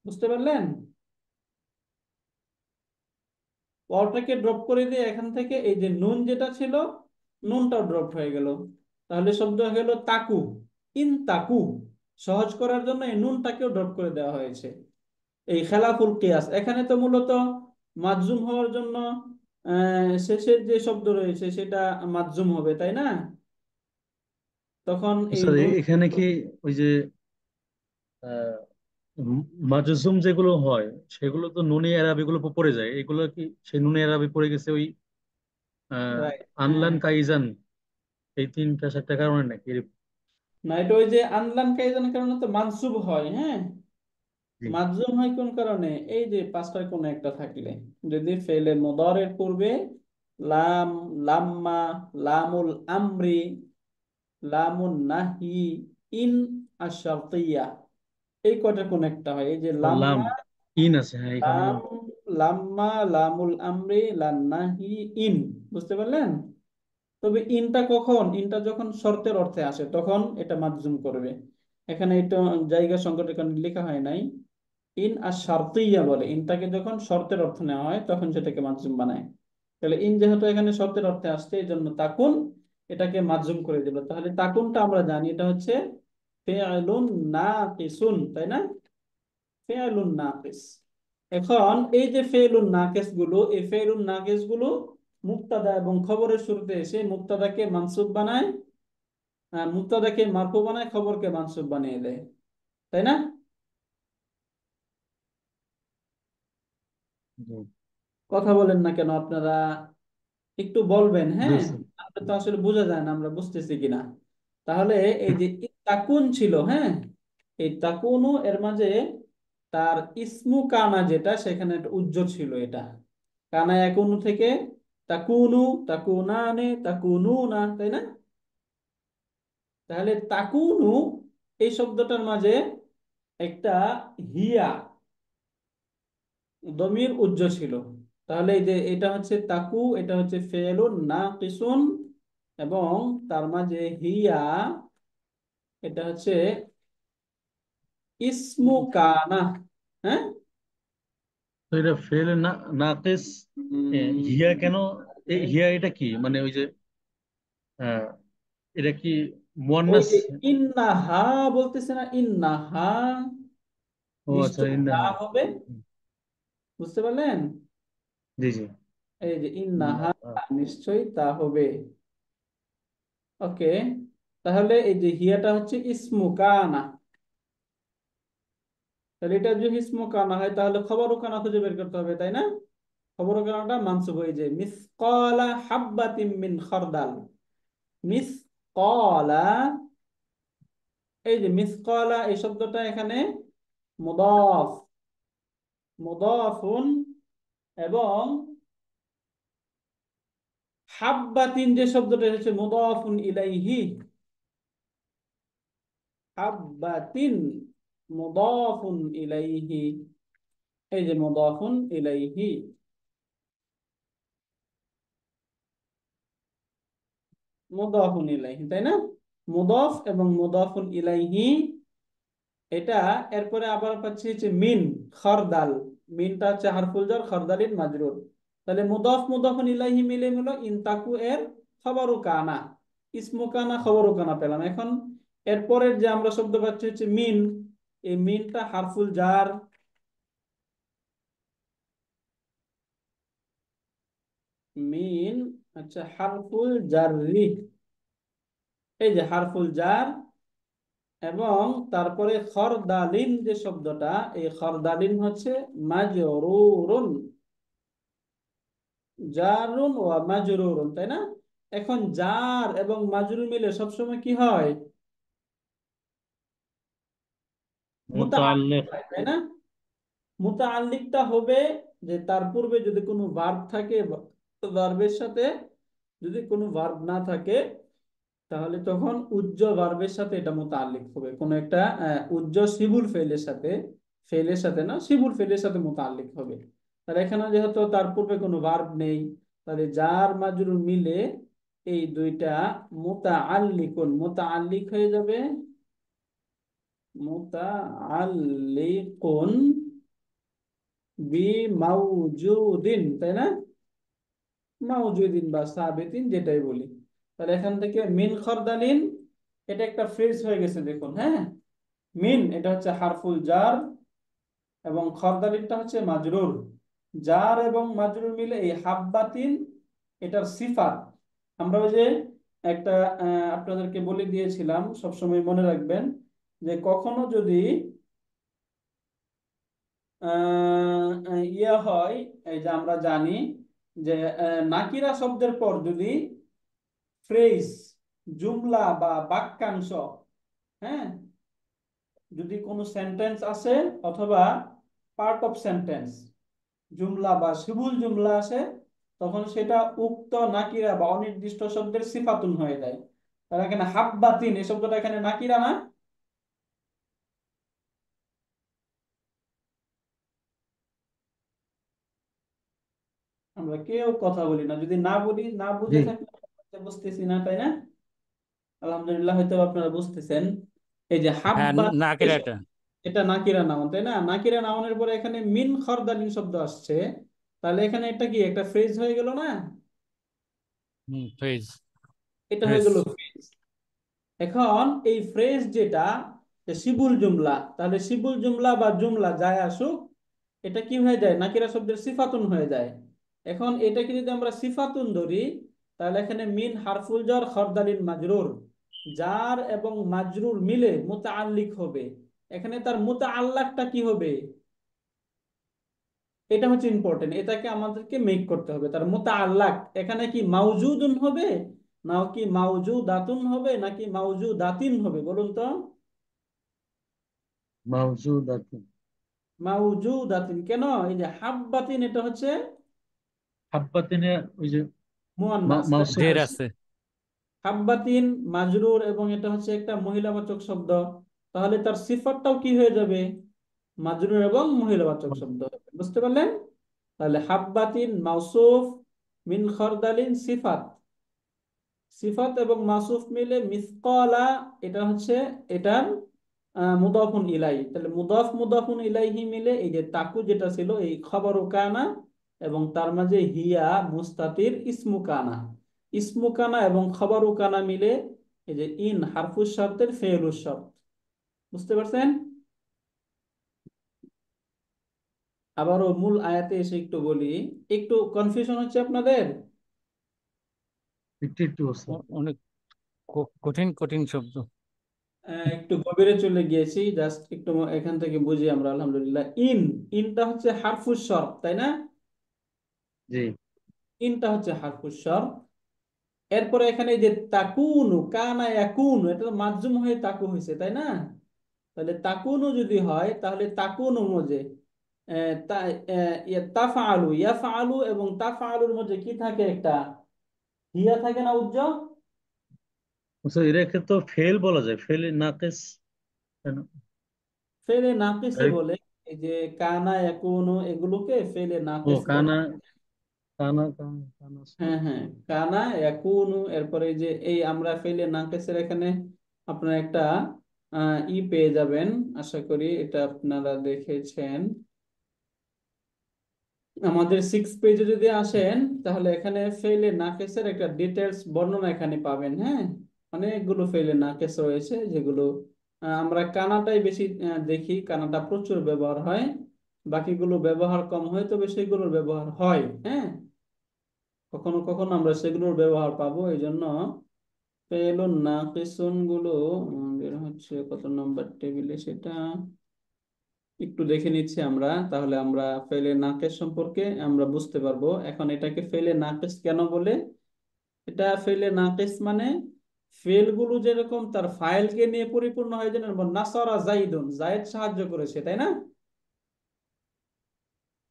বুঝতে পারলেন? ওয়াওটাকে ড্রপ করে দিয়ে এখান থেকে এই যে নুন যেটা ছিল, নুনটাও ড্রপ হয়ে গেল। তাহলে শব্দ হয়ে গেল তাকু, ইন তাকু। সহজ করার জন্য এই নুনটাকেও ড্রপ করে দেওয়া হয়েছে। এই খেলাফুল কিয়াস এখানে তো মূলত মাজজুম হওয়ার জন্য শেষের যে শব্দ রয়েছে সেটা মাজজুম হবে, তাই না? তখন এই স্যার, নুন, এখানে কি ওই যে আহ, মাজজুম যেগুলো হয় সেগুলো তো নুনি এরাবি গুলো পড়ে যায়, এগুলো কি সেই নুনি এরাবি পড়ে গেছে ওই আহ, রাইট, হ্যাঁ। আনলান কাইজান এই তিনটা চারটা কারণে নাকি? না, এটা ওই যে আনলান কাইদানের কারণে তো মানসুব হয়, হ্যাঁ। জি। মাজজুম হয় কোন কারণে? এই যে পাঁচটার কোন একটা থাকলে, যদি ফেলে মুদারের পূর্বে লাম, লাম্মা, লামুল আমরি, লামুন নাহি, ইন আশ-শারতিয়্যা, এই কয়টা কোন একটা হয়। এই যে ও লাম, লাম্মা, ইন আছে, হ্যাঁ এখানে। লাম, লাম্মা, লামুল আমরি, লান্নাহি, ইন। বুঝতে পারলেন? তবে ইনটা কখন? ইনটা যখন শর্তের অর্থে আসে তখন এটা মাজজুম করবে। এখানে এটা জায়গা সংকটের কারণে লেখা হয় নাই। ইন আর শারতিয়া বলে, ইনটাকে যখন শর্তের অর্থ নেওয়া হয় তখন সেটাকে মাজজুম বানায়। তাহলে ইন যেহেতু এখানে শর্তের অর্থে আসছে, এই জন্য তাকুন এটাকে মাজজুম করে দিল। তাহলে তাকুনটা আমরা জানি এটা হচ্ছে ফেআলুন নাকিসুন, তাই না? ফেআলুন নাকিস। এখন এই যে ফেলুন নাকিস গুলো, এই ফেলুন নাকিস গুলো মুক্তাদা এবং খবরের শুরুতে এসে মুক্তাদাকে মানসুব বানায়, মুক্তাদাকে মারফু বানায়, খবরকে মানসুব বানিয়ে দেয়, তাই না? জি। কথা বলেন না কেন আপনারা? একটু বলবেন, জি হ্যাঁ। স্যার। আমরা তো আসলে বোঝা যায় না আমরা বুঝতেছি কিনা। তাহলে এই যে তাকুন ছিল, হ্যাঁ, এই তাকুনু এর মাঝে তার ইসমু কানা যেটা, সেখানে একটা উজ্জ্ব ছিল। এটা কানা একুনু থেকে তাকুনু, তাকুনানে, তাকুনুনা, তাই না? তাহলে তাকুনু এই শব্দটার মাঝে একটা হিয়া দমির উজ্জ্ব ছিল। তাহলে এই যে এটা হচ্ছে তাকু, এটা হচ্ছে ফেলুন নাকিসুন, এবং তার মাঝে হিয়া, এটা হচ্ছে ইসমু কানা। হ্যাঁ। তো এটা ফেল না, নাকিস। হিয়া কেন? হিয়া এটা কি মানে ওই যে আহ, এটা কি ওই মুয়ান্নাস? যে ইন্নাহা বলতেছে না, ইন্নাহা, ও আচ্ছা, নিশ্চয়ই তা ইন্নাহা। হবে। হুম, বুঝতে পারলেন? জি জি। এই যে ইন্নাহা, ইন্নাহা। নিশ্চয়ই তা হবে। ওকে, তাহলে এই যে হিয়াটা হচ্ছে ইসমু কানা। তাহলে এটা যদি ইসমু কানা হয় তাহলে খবরও কানা খুঁজে বের করতে হবে, তাই না? খবরও কানাটা মানসুব হয়ে যায়, মিসকালা হাব্বাতিম মিন খারদাল। মিসকালা, এই যে মিসকালা এই শব্দটা এখানে মুদাফ, মুদাফুন, এবং হাব্বাতিন যে শব্দটা হচ্ছে মুদাফুন ইলাইহি। হাব্বাতিন মুদাফুন ইলাইহি, এই যে মুদাফুন ইলাইহি, মুদাফুন ইলাইহি, তাই না? মুদাফ এবং মুদাফুন ইলাইহি, এটা এরপরে আবার পাচ্ছি হচ্ছে মিন খরদাল। মিনটা হচ্ছে হারফুল জার, খরদালিন মাজরুর। তাহলে মুদাফ মুদাফুন ইলাইহি মিলে মিলো ইনতাকু এর খবরু কানা, ইসমু কানা খবরু কানা পেলাম। এখন এরপরের যে আমরা শব্দ পাচ্ছি হচ্ছে মিন, এই মিনটা হারফুল জার, মিন আচ্ছা হারফুল জাররি, এই যে হারফুল জার, এবং তারপরে খরদালিন যে শব্দটা, এই খরদালিন হচ্ছে মাজরুরুন, জারুন ওয়া মাজরুরুন, তাই না? এখন জার এবং মাজরুর মিলে সবসময় কি হয়? মুতাআল্লিক মুতাআল্লিক। হয়, তাই না? মুতাআল্লিকটা হবে যে তার পূর্বে যদি কোনো ভার্ব থাকে, ভার্বের সাথে যদি কোনো ভার্ব না থাকে, তাহলে তখন উজ্জ ভার্বের সাথে এটা মুতাআল্লিক হবে, কোনো একটা উজ্জ সিবুল ফেলের সাথে, ফেলের সাথে না, সিবুল ফেলের সাথে মুতাআল্লিক হবে। তাহলে এখানে যেহেতু তার পূর্বে কোনো ভার্ব নেই, তাহলে জার মাজরুর মিলে এই দুইটা মুতাআল্লিকুন, মুতাআল্লিক হয়ে যাবে মুতাআল্লিকুন বি মাউজুদিন, তাই না? মাউজুদিন বা সাবিতিন যেটাই বলি। তাহলে এখান থেকে মিন খরদালিন, এটা একটা ফ্রেজ হয়ে গেছে দেখুন, হ্যাঁ। মিন এটা হচ্ছে হারফুল জার, এবং খরদালিনটা হচ্ছে মাজরুর। জার এবং মাজরুর মিলে এই হাব্বাতিন, এটার সিফাত। আমরা ওই যে একটা আপনাদেরকে বলে দিয়েছিলাম, সবসময় মনে রাখবেন যে কখনো যদি ইয়ে হয়, এই যে আমরা জানি যে নাকিরা শব্দের পর যদি ফ্রেজ, জুমলা বা বাক্যাংশ, হ্যাঁ, যদি কোনো সেন্টেন্স আসে অথবা পার্ট অফ সেন্টেন্স, জুমলা বা শিবুল জুমলা আসে, তখন সেটা উক্ত নাকিরা বা অনির্দিষ্ট শব্দের সিফাতুন হয়ে যায়। তাহলে এখানে হাব্বাতিন এই শব্দটা এখানে নাকিরা না? আমরা কেউ কথা বলি না, যদি না বলি, না জি। বুঝে থাকলে বুঝতেছি না, তাই না? আলহামদুলিল্লাহ, হয়তো আপনারা বুঝতেছেন। এই যে হ্যাঁ, হাব্বা, নাকিরাটা। এটা নাকিরা নাউন, তাই না? নাকিরা নাউনের পরে এখানে মিন খরদালিন শব্দ আসছে, তাহলে এখানে এটা কি একটা ফ্রেজ হয়ে গেল না? ফ্রেজ। এটা হয়ে ফ্রেজ। গেল ফ্রেজ। এখন এই ফ্রেজ যেটা, যে শিবুল জুমলা, তাহলে শিবুল জুমলা বা জুমলা যাই আসুক, এটা কি হয়ে যায়? নাকিরা শব্দের সিফাতুন হয়ে যায়। এখন এটাকে যদি আমরা সিফাতুন ধরি, তাহলে এখানে মিন হারফুল জার খরদালিন মাজরুর, জার এবং মাজরুর মিলে মুতাআল্লিক হবে। এখানে তার মুতাআল্লাকটা কি হবে? এটা হচ্ছে ইম্পর্টেন্ট, এটাকে আমাদেরকে মেক করতে হবে। তার মুতাআল্লাক এখানে কি মাউজুদুন হবে, না কি মাউজুদাতুন হবে, নাকি মাউজুদাতিন হবে, বলুন তো? মাওজুদাতুন। মাউজুদাতিন কেন? এই যে হাব্বাতিন এটা হচ্ছে হাব্বাতিনে ওই যে মুয়ান্নাস, তাই না? মাউসুফ ঢের আছে। আছে। হাব্বাতিন মাজরুর, এবং এটা হচ্ছে একটা মহিলাবাচক শব্দ, তাহলে তার সিফাতটাও কি হয়ে যাবে? মাজরুর এবং মহিলাবাচক শব্দ হবে। বুঝতে পারলেন? তাহলে হাব্বাতিন মাউসুফ, মিন খরদালিন সিফাত, সিফাত এবং মাসুফ মিলে মিসকালা, এটা হচ্ছে এটার মুদাফুন ইলাই। তাহলে মুদাফ মুদাফুন ইলাইহি মিলে এই যে তাকু যেটা ছিল এই খবরু কানা, এবং তার মাঝে হিয়া মুস্তাতির ইসমু কানা, ইসমু কানা এবং খবরু কানা মিলে এই যে ইন হারফুস শর্তের ফেলুস শর্ত। বুঝতে পারছেন? আবারও মূল আয়াতে এসে একটু বলি, একটু কনফিউশন হচ্ছে আপনাদের? একটু একটু আছে। অনেক কঠিন কঠিন শব্দ। একটু গভীরে চলে গিয়েছি, জাস্ট একটু এখান থেকে বুঝি আমরা আলহামদুলিল্লাহ। ইনটা হচ্ছে হারফুস শর্ত, তাই না? জি। ইনটা হচ্ছে হারফুস শর্ত। এরপরে এখানে এই যে তাকুনু, কানা ইয়াকুনু, এটা তো মাজজুম হয়ে তাকু হয়েছে, তাই না? তাহলে তাকুনু যদি হয় তাহলে তাকুনু মজে তাফআলু, ইয়াফআলু এবং তাফআলুর মধ্যে কি থাকে? একটা হিয়া থাকে না, উজ্জ্বল? আচ্ছা, এটাকে তো ফেল বলা যায়, ফেল নাকিস, তাই না? ফেলে নাকিসে এই- বলে। এই যে কানা ইয়াকুনু এগুলোকে ফেলে ও নাকিস বলে। কানা, কানা কানা কানা হ্যাঁ হ্যাঁ, কানা ইয়াকুনু। এরপরে এই যে এই আমরা ফেলে নাকিসের এখানে আপনার একটা পেয়ে যাবেন। আশা করি এটা আপনারা দেখেছেন। আমাদের 6 পেজে যদি আসেন তাহলে এখানে ফেলে নাকেসের একটা ডিটেলস বর্ণনা এখানে পাবেন। হ্যাঁ, অনেকগুলো ফেলে নাকেস রয়েছে যেগুলো আমরা কানাটাই বেশি দেখি, কানাটা প্রচুর ব্যবহার হয়, বাকিগুলো ব্যবহার কম হয়, তবে সেগুলোর ব্যবহার হয়। হ্যাঁ, কখনো কখনো আমরা সেগুলোর ব্যবহার পাবো। এই জন্য ফেলুন নাকিসুন গুলো বের হচ্ছে কত নম্বর টেবিলে সেটা একটু দেখে নিচ্ছি আমরা, তাহলে আমরা ফেলে নাকেশ সম্পর্কে আমরা বুঝতে পারবো। এখন এটাকে ফেলে নাকেশ কেন বলে? এটা ফেলে নাকেশ মানে ফেলগুলো যেরকম তার ফাইলকে নিয়ে পরিপূর্ণ হয়, যেন নাসরা জাইদুন, জায়েদ সাহায্য করেছে, তাই না?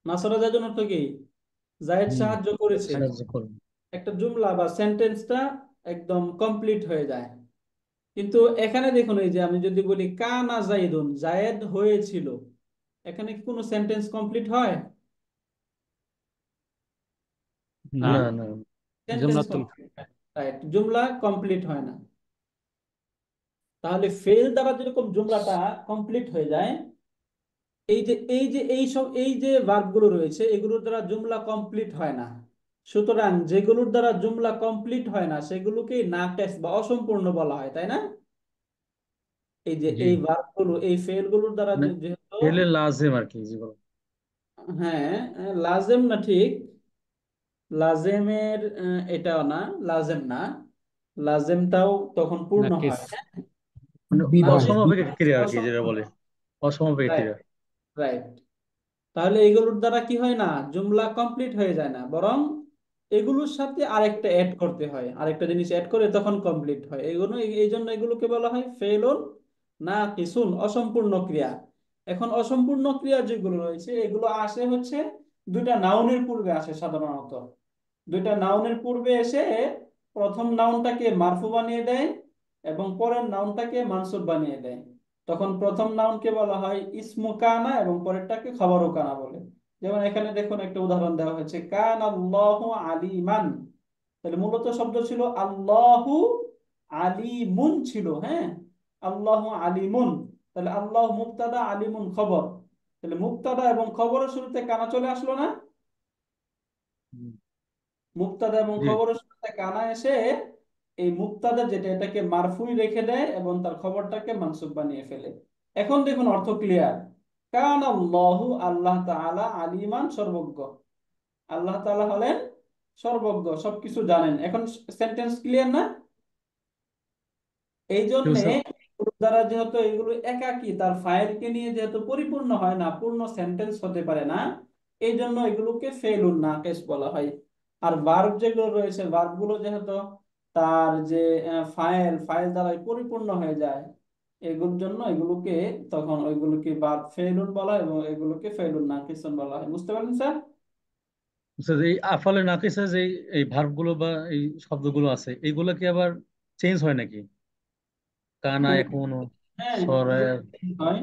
নাসরা জাইদুন অর্থ কি? জায়েদ হুম। সাহায্য করেছে। সাহায্য করুন। একটা জুমলা বা সেন্টেন্সটা একদম কমপ্লিট হয়ে যায়। কিন্তু এখানে দেখুন, এই যে আমি যদি বলি কানা জাইদুন, জায়েদ হয়েছিল, এখানে কি কোনো সেন্টেন্স কমপ্লিট হয়? না, হ্যাঁ, না না। সেন্টেন্স জুমলাতুল। কমপ্লিট হয়, রাইট, জুমলা কমপ্লিট হয় না। তাহলে ফেল দ্বারা যেরকম জুমলাটা কমপ্লিট হয়ে যায়, এই যে এই যে ভার্বগুলো রয়েছে এগুলোর দ্বারা জুমলা কমপ্লিট হয় না। সুতরাং যেগুলোর দ্বারা জুমলা কমপ্লিট হয় না সেগুলোকে নাকেস বা অসম্পূর্ণ বলা হয়, তাই না? এই যে জি, এই ভার্বগুলো, এই ফেলগুলোর দ্বারা মানে যেহেতু ফেলে লাজেম আর কি যেগুলো। হ্যাঁ, লাজেম না, ঠিক লাজেমের এটাও না, লাজেম না, লাজেমটাও তখন পূর্ণ নাকিস। হয়। মানে নাজিম অসমাবেগিক ক্রিয়া আর কি যেটা বলে, অসম্পূর্ণ। অসমাবেগিক রাইট, ক্রিয়া। রাইট। তাহলে এগুলোর দ্বারা কি হয় না, জুমলা কমপ্লিট হয়ে যায় না, বরং এগুলোর সাথে আরেকটা অ্যাড করতে হয়, আরেকটা জিনিস অ্যাড করে তখন কমপ্লিট হয়। এগুলো এই জন্য এগুলোকে বলা হয় ফেলুন না কিসুন, অসম্পূর্ণ ক্রিয়া। এখন অসম্পূর্ণ ক্রিয়া যেগুলো রয়েছে এগুলো আসে হচ্ছে দুইটা নাউনের পূর্বে আসে সাধারণত। দুইটা নাউনের পূর্বে এসে প্রথম নাউনটাকে মারফু বানিয়ে দেয় এবং পরের নাউনটাকে মানসুব বানিয়ে দেয়। তখন প্রথম নাউনকে বলা হয় ইসমু কানা এবং পরেরটাকে খবরু কানা বলে। যেমন এখানে দেখুন একটা উদাহরণ দেওয়া হয়েছে, কান আল্লাহু আলিমান। তাহলে মূলত শব্দ ছিল আল্লাহু আলিমুন ছিল। হ্যাঁ, আল্লাহু আলিমুন। তাহলে আল্লাহ মুবতাদা, আলিমুন খবর। তাহলে মুবতাদা এবং খবরের শুরুতে কানা চলে আসলো না? হুম। মুক্তাদা এবং জি। খবরের সাথে কানা এসে এই মুক্তাদা যেটা এটাকে মারফুই রেখে দেয় এবং তার খবরটাকে মানসুব বানিয়ে ফেলে। এখন দেখুন অর্থ ক্লিয়ার। কান আল্লাহু, আল্লাহ তাআলা, আলিমান সর্বজ্ঞ। আল্লাহ তাআলা হলেন সর্বজ্ঞ, সবকিছু জানেন। এখন সেন্টেন্স ক্লিয়ার না? এই কেউ জন্যে স্যার, এগুলোর দ্বারা যেহেতু এগুলো একাকী, তার ফাইলকে নিয়ে যেহেতু পরিপূর্ণ হয় না, পূর্ণ সেন্টেন্স হতে পারে না, এই জন্য এগুলোকে ফেলুন নাকেস বলা হয়। আর ভার্ব যেগুলো রয়েছে, ভার্ব গুলো যেহেতু তার যে ফাইল দ্বারা পরিপূর্ণ হয়ে যায়, এগুলোর জন্য এগুলোকে তখন ওইগুলোকে ভার্ব ফেলুন বলা হয় এবং এগুলোকে ফেলুন নাকিসুন বলা হয়। বুঝতে পারলেন স্যার? স্যার, এই আফালে নাকিসে যে এই ভার্ব গুলো বা এই শব্দগুলো আছে, এইগুলো কি আবার চেঞ্জ হয় নাকি? কানা হ্যাঁ এখনো হ্যাঁ, এগুলো সরায়। change হয়,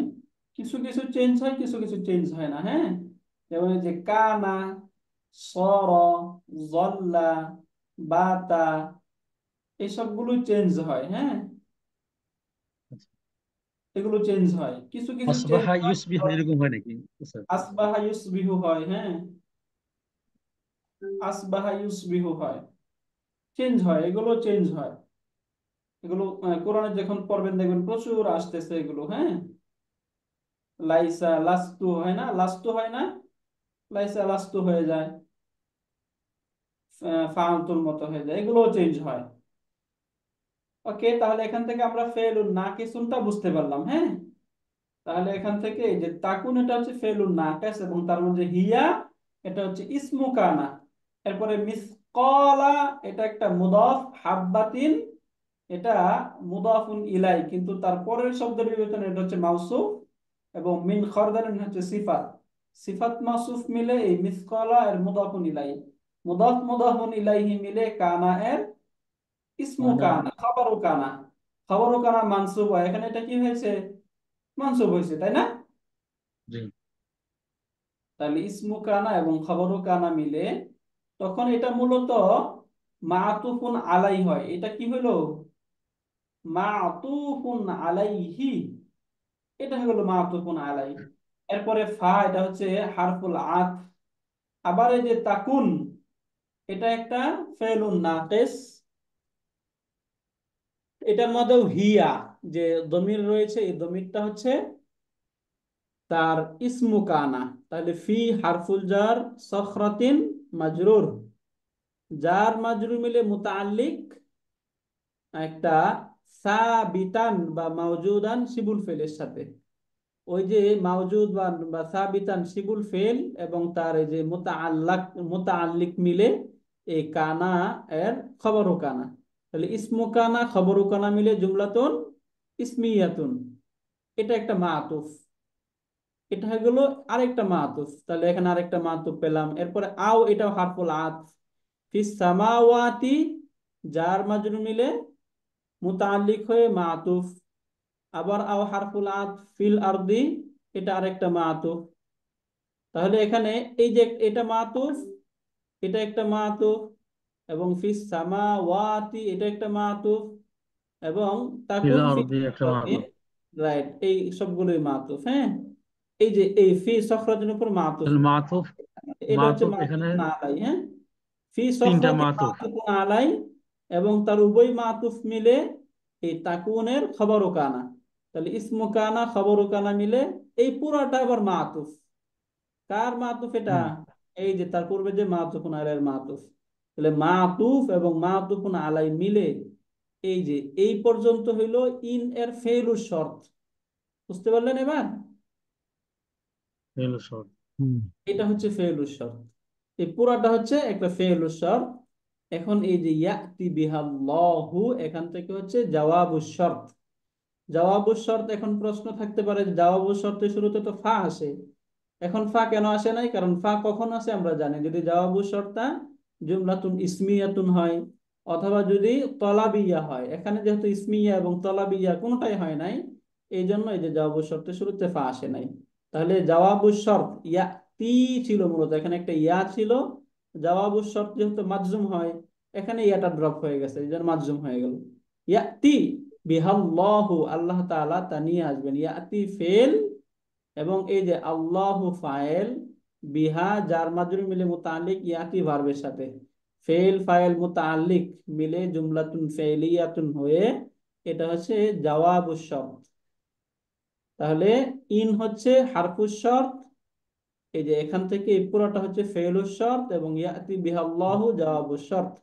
কিছু কিছু চেঞ্জ হয়, কিছু কিছু চেঞ্জ হয় না। হ্যাঁ, যেমন এই যে কানা, সর, জল্লা, বাতা, এই সবগুলো চেঞ্জ হয়। হ্যাঁ, এগুলো চেঞ্জ হয়, কিছু কিছু চেঞ্জ আসবাহা হয়। ইউসবিহা এরকম হয় নাকি স্যার? আসবাহা ইউসবিহু হয়। হ্যাঁ, আসবাহা ইউসবিহু হয়, চেঞ্জ হয়, এগুলো চেঞ্জ হয়। এগুলো কোরআনে যখন পড়বেন দেখবেন প্রচুর আসতেছে এগুলো। হ্যাঁ, লাইসা লাস্তু হয় না, লাস্তু হয় না, লাইসা লাস্তু হয়ে যায়, ফাআলতুর মতো হয়ে যায়, এগুলোও চেঞ্জ হয়। ওকে, তাহলে এখান থেকে আমরা ফেলুন নাকিসুনটা বুঝতে পারলাম। হ্যাঁ, তাহলে এখান থেকে এই যে তাকুন এটা হচ্ছে ফেলুন নাকিস, এবং তার মধ্যে হিয়া এটা হচ্ছে ইসমু কানা। এরপরে মিসকালা এটা একটা মুদাফ, হাব্বাতিন এটা মুদাফুন ইলাই, কিন্তু তার পরের শব্দের বিবেচনায় এটা হচ্ছে মাউসুফ, এবং মিন খরদালিন হচ্ছে সিফাত। সিফাত মাউসুফ মিলে এই মিসকালা এর মুদাফুন ইলাই, মুদাফ মুদাফুন ইলাইহি মিলে কানা এর ইসমু মানা কানা, খবরু কানা। খবরু কানা মানসুব হয়, এখানে এটা কি হয়েছে? মানসুব হয়েছে, তাই না? জি। তাহলে ইসমু কানা এবং খবরু কানা মিলে তখন এটা মূলত মাতুফুন আলাই হয়। এটা কি হলো? মাতুফুন আলাইহি, এটা হলো মাতুফুন আলাই। এরপরে ফা এটা হচ্ছে হারফুল আত। আবার এই যে তাকুন এটা একটা ফেলুন নাকিস, এটার মধ্যেও হিয়া যে দমির রয়েছে, এই দমিরটা হচ্ছে তার ইসমু কানা। তাহলে ফি হারফুল জার সখরাতিন মাজরুর, জার মাজরুর মিলে মুতাআল্লিক একটা সাবিতান বা মাওজুদান শিবুল ফেলের সাথে। ওই যে মাওজুদ বা সাবিতান শিবুল ফেল এবং তার এই যে মুতাআল্লিক মিলে এই কানা এর খবরু কানা। তাহলে ইসমু কানা খবরু কানা মিলে জুমলাতুন ইসমিয়াতুন, এটা একটা মাতুফ। এটা হয়ে গেল আরেকটা মাতুফ। তাহলে এখানে আরেকটা মাতুফ পেলাম। এরপরে আও এটাও হারফুল আতফ। ফিস সামাওয়াতি জার মাজরুর মিলে মুতাআল্লিক হয়ে মাতুফ। আবার আও হারফুল আতফ ফিল আরদি, এটা আরেকটা মাতুফ। তাহলে এখানে এই যে এটা মাতুফ, এটা একটা মাতুফ, এবং ফিস সামাওয়াতি এটা একটা মাতুফ, এবং ফিল তাকুন ফি আরদি একটা মাত্র। রাইট, এই সবগুলোই মাতুফ। হ্যাঁ, এই যে এই ফি সখরাতের উপর মাতুফ, তাহলে মাতুফ, এটা হচ্ছে মাতুফ এখানে মাতুফ আলাই। হ্যাঁ, ফি তিনটা সখরাতিন মাতুফ। মাতুফুন আলাই, এবং তার উভয় মাতুফ মিলে এই তাকুনের খবরু কানা। তাহলে ইসমু কানা খবরু কানা মিলে এই পুরাটা আবার মাতুফ। কার মাতুফ এটা? হুম। এই যে তার পূর্বে যে মাতুফুন আলাইয়ের মাতুফ। তাহলে মাতুফ এবং মাতুফুন আলাই মিলে এই যে এই পর্যন্ত হইলো ইন এর ফেলু শর্ত। বুঝতে পারলেন এবার? ফেল শর্ত। হুম। এটা হচ্ছে ফেলু শর্ত, এই পুরাটা হচ্ছে একটা ফেলু শর্ত। এখন এই যে ইয়াতি বিহাল্লাহু, এখান থেকে হচ্ছে জাওয়াবুশ শর্ত। জাওয়াবুশ শর্ত, এখন প্রশ্ন থাকতে পারে যে জাওয়াবুশ শর্তের শুরুতে তো ফা আসে, এখন ফা কেন আসে নাই? কারণ ফা কখন আসে আমরা জানি, যদি জাওয়াবুশ শর্তটা জুমলাতুন ইসমিয়াতুন হয় অথবা যদি তলাবিয়া হয়। এখানে যেহেতু ইসমিয়া এবং তলাবিয়া কোনোটাই হয় নাই, এই জন্য এই যে জাওয়াবুশ শর্তের শুরুতে ফা আসে নাই। তাহলে জাওয়াবুশ শর্ত ইয়াতি ছিল, মূলত এখানে একটা ইয়া ছিল। জাওয়াবুশ শর্ত যেহেতু মাজজুম হয়, এখানে ইয়াটা ড্রপ হয়ে গেছে, এই জন্য মাজজুম হয়ে গেল। ইয়াতি বিহাল্লাহু, আল্লাহ তাআলা তা নিয়ে আসবেন। ইয়াতি ফেল, এবং এই যে আল্লাহু ফাইল, বিহা জার মাজরুর মিলে মুতাআল্লিক ইয়াতি ভার্বের সাথে, ফেল ফাইল মুতাআল্লিক মিলে জুমলাতুন ফেলিয়াতুন হয়ে এটা হচ্ছে জাওয়াবুশ শর্ত। তাহলে ইন হচ্ছে হারফুশ শর্ত, এই যে এখান থেকে এই পুরোটা হচ্ছে ফেলুশ শর্ত, এবং ইয়াতি বিহাল্লাহু জাওয়াবুশ শর্ত।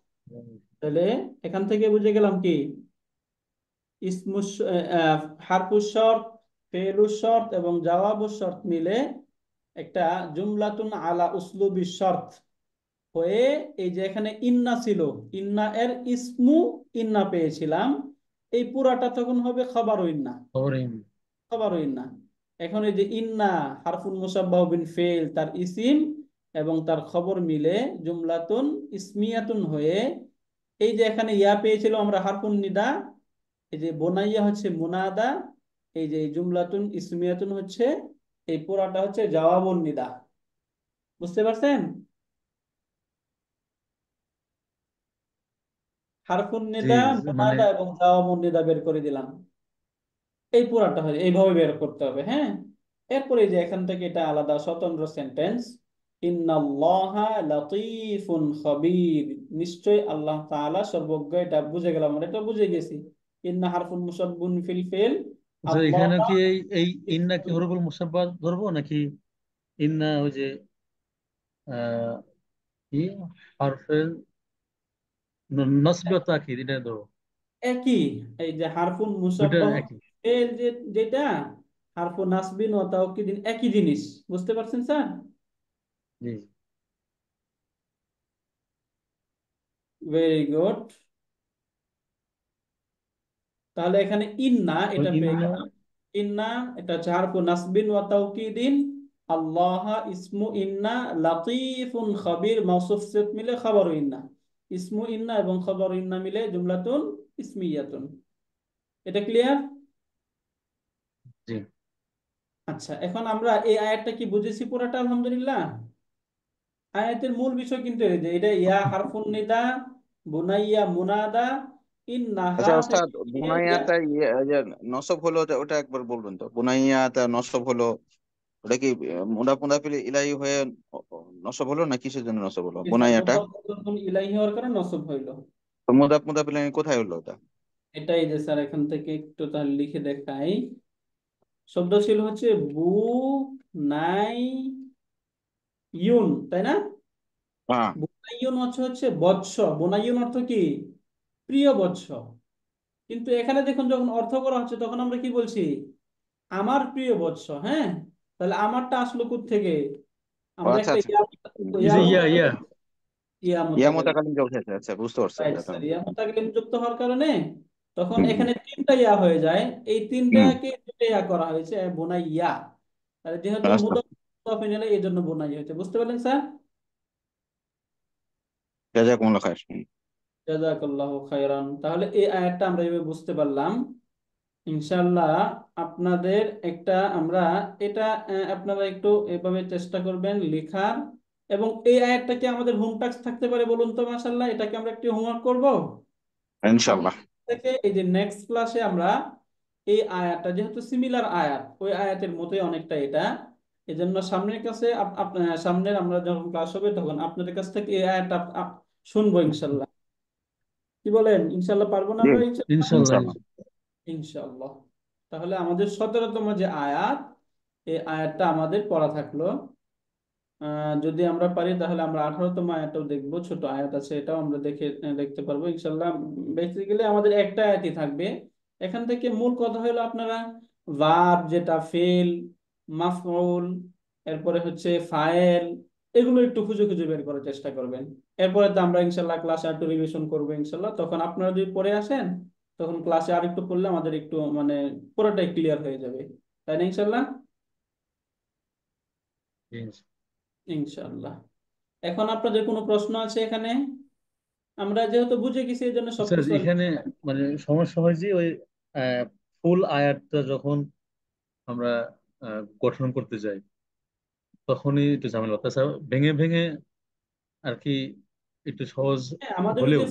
তাহলে এখান থেকে বুঝে গেলাম কি ইসমুস হারফুশ শর্ত, ফেলুশ শর্ত এবং জাওয়াবুশ শর্ত মিলে একটা জুমলাতুন আলা উসলুবি শর্ত হয়ে এই যে এখানে ইন্না ছিল, ইন্না এর ইসমু ইন্না পেয়েছিলাম, এই পুরাটা তখন হবে খবর ইন্না। খবরহীন। খবর ইন্না, এখন এই যে ইন্না হারফুল মুসাব্বাহু বিল ফেল তার ইসিম এবং তার খবর মিলে জুমলাতুন ইসমিয়াতুন হয়ে এই যে এখানে ইয়া পেয়েছিল আমরা হারফুন নিদা, এই যে বোনাইয়া হচ্ছে মুনাদা, এই যে জুমলাতুন ইসমিয়াতুন হচ্ছে এই পুরাটা হচ্ছে জওয়াবুন নিদা। বুঝতে পারছেন? হারফুন জি। নিদা, মানে মুনাদা এবং জওয়াবুন নিদা বের করে দিলাম। এই পুরাটা হয় এইভাবে বের করতে হবে। হ্যাঁ, এরপরে যে এখান থেকে এটা আলাদা স্বতন্ত্র সেন্টেন্স, ইন্নাল্লাহা লাতীফুন খবীর, নিশ্চয় আল্লাহ তাআলা সর্বজ্ঞ। এটা বুঝে গেলাম, আমরা এটা বুঝে গেছি। ইন্না হারফুন মুসাব্বুন ফিল ফিল, যে আল্লাহ এখানে কি এই এই ইন্না কি হরফুল মুসাব্বাহ ধরবো নাকি ইন্না ওই যে আহ কি হারফের নসব তাকিদ, এটা ধরো একই। এই যে হারফুন দুইটা মুসাব্বাহ একই। এর যে যেটা হারফুন নাসবিন ও তাওকিদিন একই জিনিস। বুঝতে পারছেন স্যার? জি। Very good. তাহলে এখানে ইন্না ওই এটা পেয়ে ইন্না, গেলাম। ইন্না এটা হচ্ছে হারফুন নাসবিন ওয়া তাওকিদিন। আল্লাহ ইসমু ইন্না লাতীফুন খাবির মাউসুফ সিফত মিলে খবর ইন্না। ইসমু ইন্না এবং খবর ইন্না মিলে জুমলাতুন ইসমিয়াতুন। এটা ক্লিয়ার? জি। আচ্ছা, এখন আমরা এই আয়াতটা কি বুঝেছি পুরোটা আলহামদুলিল্লাহ। আয়াতের মূল বিষয় কিন্তু এই যে এটা ইয়া হারফুন নিদা, বুনাইয়া মুনাদা, ইন্নাহা আচ্ছা ওস্তাদ, থেকে নিয়ে ইয়া। বুনাইয়াটা যে নসব হলো, ওটা একবার বলবেন তো। বুনাইয়াটা নসব হলো, ওটা কি মুদাফ মুদাফিল ইলাহি হয়ে নসব হলো, না কিসের জন্য নসব হলো স্যার বুনাইয়াটা? মুদাফ মুদাফুন ইলাইহি হওয়ার কারণে নসব হইল। তো মুদাফ মুদাফিল ইলাহি কোথায় হলো ওটা? এটাই যে স্যার এখান থেকে একটু তাহলে লিখে দেখাই। শব্দ ছিল হচ্ছে বু নাই ইউন, তাই না? হ্যাঁ। বুনাইয়ুন হচ্ছে হচ্ছে বৎস। বুনাইয়ুন অর্থ কি? প্রিয় বৎস। কিন্তু এখানে দেখুন যখন অর্থ করা হচ্ছে তখন আমরা কি বলছি? আমার প্রিয় বৎস। হ্যাঁ, তাহলে আমারটা আসলো থেকে ও আমরা আচ্ছা একটা আচ্ছা। ইয়া, এই ইয়া যে ইয়া মুতাকাল্লিম, ইয়া ইয়া ইয়া মুতাকাল্লিম। মোতাকালিম যোগ হয়েছে, আচ্ছা বুঝতে পারছি রাইট এটা তো। স্যার, ইয়া মুতাকাল্লিম যুক্ত হওয়ার কারণে তখন হুম হুম এখানে তিনটা ইয়া হয়ে যায়। এই হুম। তিনটাকে দুটো ইয়া করা হয়েছে বোনাই ইয়া। তাহলে যেহেতু আচ্ছা, মুদাফ মুদাফ ইলাইহি এই জন্য বোনাই হয়েছে। বুঝতে পারলেন স্যার? জাযাকুমুল্লাহ খাইর। হুম। জাযাকাল্লাহু খাইরান। তাহলে এই আয়াতটা আমরা এভাবে বুঝতে পারলাম ইনশাআল্লাহ। আপনাদের একটা আমরা এটা আপনারা একটু এভাবে চেষ্টা করবেন লেখার। এবং এই আয়াতটা কি আমাদের হোম টাস্ক থাকতে পারে বলুন তো? মাশাআল্লাহ, এটাকে আমরা একটু হোমওয়ার্ক করব। আমরা ইনশাআল্লাহ। থেকে এই যে নেক্সট ক্লাসে আমরা এই আয়াতটা যেহেতু সিমিলার আয়াত, ওই আয়াতের মতোই অনেকটা এটা, এজন্য সামনের কাছে সামনের আমরা যখন ক্লাস হবে তখন আপনাদের কাছ থেকে এই আয়াতটা শুনবো ইনশাআল্লাহ। কি বলেন? ইনশাআল্লাহ পারবো না জি, আমরা ইনশাআল্লাহ? ইনশাল্লাহ। ইনশাআল্লাহ। ইনশাআল্লাহ। তাহলে আমাদের 17তম যে আয়াত, এই আয়াতটা আমাদের পড়া থাকলো। যদি আমরা পারি তাহলে আমরা 18তম আয়াতটাও দেখবো। ছোট আয়াত আছে, এটাও আমরা দেখতে পারবো ইনশাআল্লাহ। বেসিক্যালি আমাদের একটা আয়াতই থাকবে। এখান থেকে মূল কথা হলো আপনারা ভার্ব যেটা ফেল, মাফউল, এরপরে হচ্ছে ফায়েল, এগুলো একটু খুঁজে খুঁজে বের করার চেষ্টা করবেন। এরপরে তো আমরা ইনশাআল্লাহ ক্লাসে একটু রিভিশন করবো ইনশাআল্লাহ। তখন আপনারা যদি পড়ে আসেন তখন ক্লাসে আরেকটু পড়লে আমাদের একটু মানে পুরোটাই ক্লিয়ার হয়ে যাবে। তাই না ইনশাআল্লাহ? ইনশাআল্লাহ। এখন আপনাদের কোনো প্রশ্ন আছে এখানে? আমরা যেহেতু বুঝে গেছি এই জন্য আচ্ছা, সবকিছু এখানে মানে সমস্যা হয় যে ওই ফুল আয়াতটা যখন আমরা গঠন করতে যাই তখনই একটু ঝামেলা। তাছাড়া ভেঙে ভেঙে আর কি একটু সহজ হ্যাঁ, আমাদের ওই হলেও, যে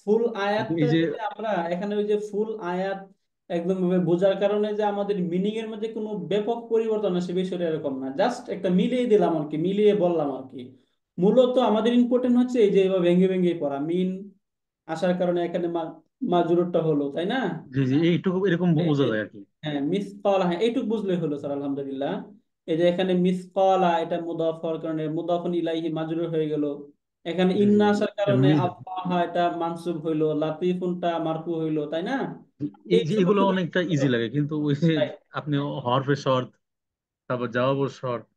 ফুল কিন্তু আয়াতটা এই যে যদি আমরা এখানে ওই যে ফুল আয়াত একদম ভাবে বোঝার কারণে যে আমাদের মিনিং এর মধ্যে কোনো ব্যাপক পরিবর্তন আসে বিষয়টা এরকম না। জাস্ট একটা মিলিয়ে দিলাম আর কি, মিলিয়ে বললাম আর কি। মূলত আমাদের ইম্পর্টেন্ট হচ্ছে এই যে এবার ভেঙে ভেঙে পড়া, মিন আসার কারণে এখানে মাজরুরটা হলো, তাই না? জি জি এইটুকু এরকম এই বোঝা যে যায় আর কি। হ্যাঁ মিসকালা, হ্যাঁ এইটুক বুঝলেই হলো স্যার আলহামদুলিল্লাহ। এই যে এখানে মিসকালা এটা মুদাফ হওয়ার কারণে মুদাফুন ইলাইহি মাজরুর হয়ে গেল। এখানে জি জি ইন্না আসার এটা কারণে আল্লাহ এটা মানসুব হইলো, লাতিফুনটা মারফু হইলো, তাই না? এই এই যে ছোট এগুলো ছোট অনেকটা ইজি লাগে, কিন্তু ওই যে আপনি হরফে শর্ত, তারপর জবাবের শর্ত,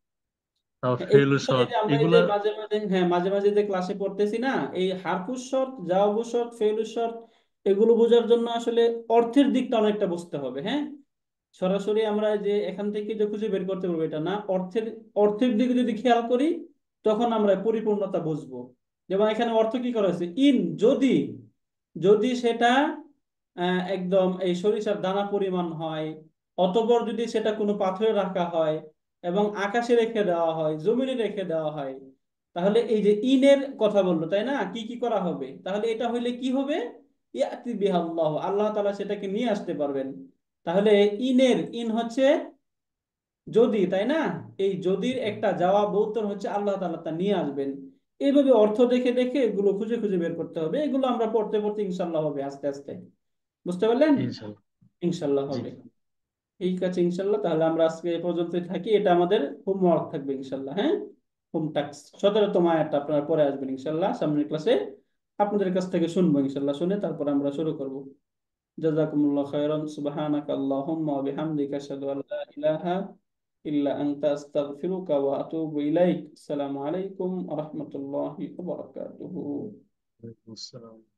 তারপর হ্যাঁ, এই ফেলু বিষয়ে শর্ত, যে আমরা এই যে এগুলা। মাঝে মাঝে হ্যাঁ মাঝে মাঝে যে ক্লাসে পড়তেছি না, এই হারফুস শর্ত, জাওয়াবুস শর্ত, ফেলুস শর্ত, এগুলো বোঝার জন্য আসলে অর্থের দিকটা অনেকটা বুঝতে হবে। হ্যাঁ, সরাসরি আমরা যে এখান থেকে যে খুঁজে বের করতে পারবো এটা না। অর্থের দিকে যদি খেয়াল করি তখন আমরা পরিপূর্ণতা বুঝবো। যেমন এখানে অর্থ কি করা হয়েছে? ইন যদি, যদি সেটা একদম এই সরিষার দানা পরিমাণ হয়, অতঃপর যদি সেটা কোনো পাথরে রাখা হয় এবং আকাশে রেখে দেওয়া হয়, জমিনে রেখে দেওয়া হয়, তাহলে এই যে ইনের কথা বললো, তাই না? কি কি করা হবে? তাহলে এটা হইলে কি হবে? ইয়াতি বিহাল্লাহ, আল্লাহ তাআলা সেটাকে নিয়ে আসতে পারবেন। তাহলে ইন হচ্ছে যদি, তাই না? এই যদির একটা জবাব উত্তর হচ্ছে আল্লাহ তাআলা তা নিয়ে আসবেন। এইভাবে অর্থ দেখে দেখে এগুলো খুঁজে খুঁজে বের করতে হবে। এগুলো আমরা পড়তে পড়তে ইনশাল্লাহ হবে আস্তে আস্তে। বুঝতে পারলেন? ইনশাল্লাহ। ইনশাল্লাহ জি। হবে। ঠিক আছে ইনশাল্লাহ, তাহলে আমরা আজকে এ পর্যন্তই থাকি। এটা আমাদের হোমওয়ার্ক থাকবে ইনশাল্লাহ। হ্যাঁ। হোম টাস্ক 17তম আয়াতটা আপনারা পরে আসবেন ইনশাল্লাহ সামনের ক্লাসে, আপনাদের কাছ থেকে শুনবো ইনশাল্লাহ, শুনে তারপর আমরা শুরু করব। জাযাকুমুল্লাহ খাইরান, সুবহানাকা আল্লাহুম্মা ওয়া বিহামদিকা আশহাদু আল লা ইলাহা ইল্লা আনতা আস্তাগফিরুকা ওয়া আতুবু ইলাইক। আসসালামু আলাইকুম ওয়া রাহমাতুল্লাহি ওয়া বারাকাতুহু। ওয়ালাইকুম আসসালাম।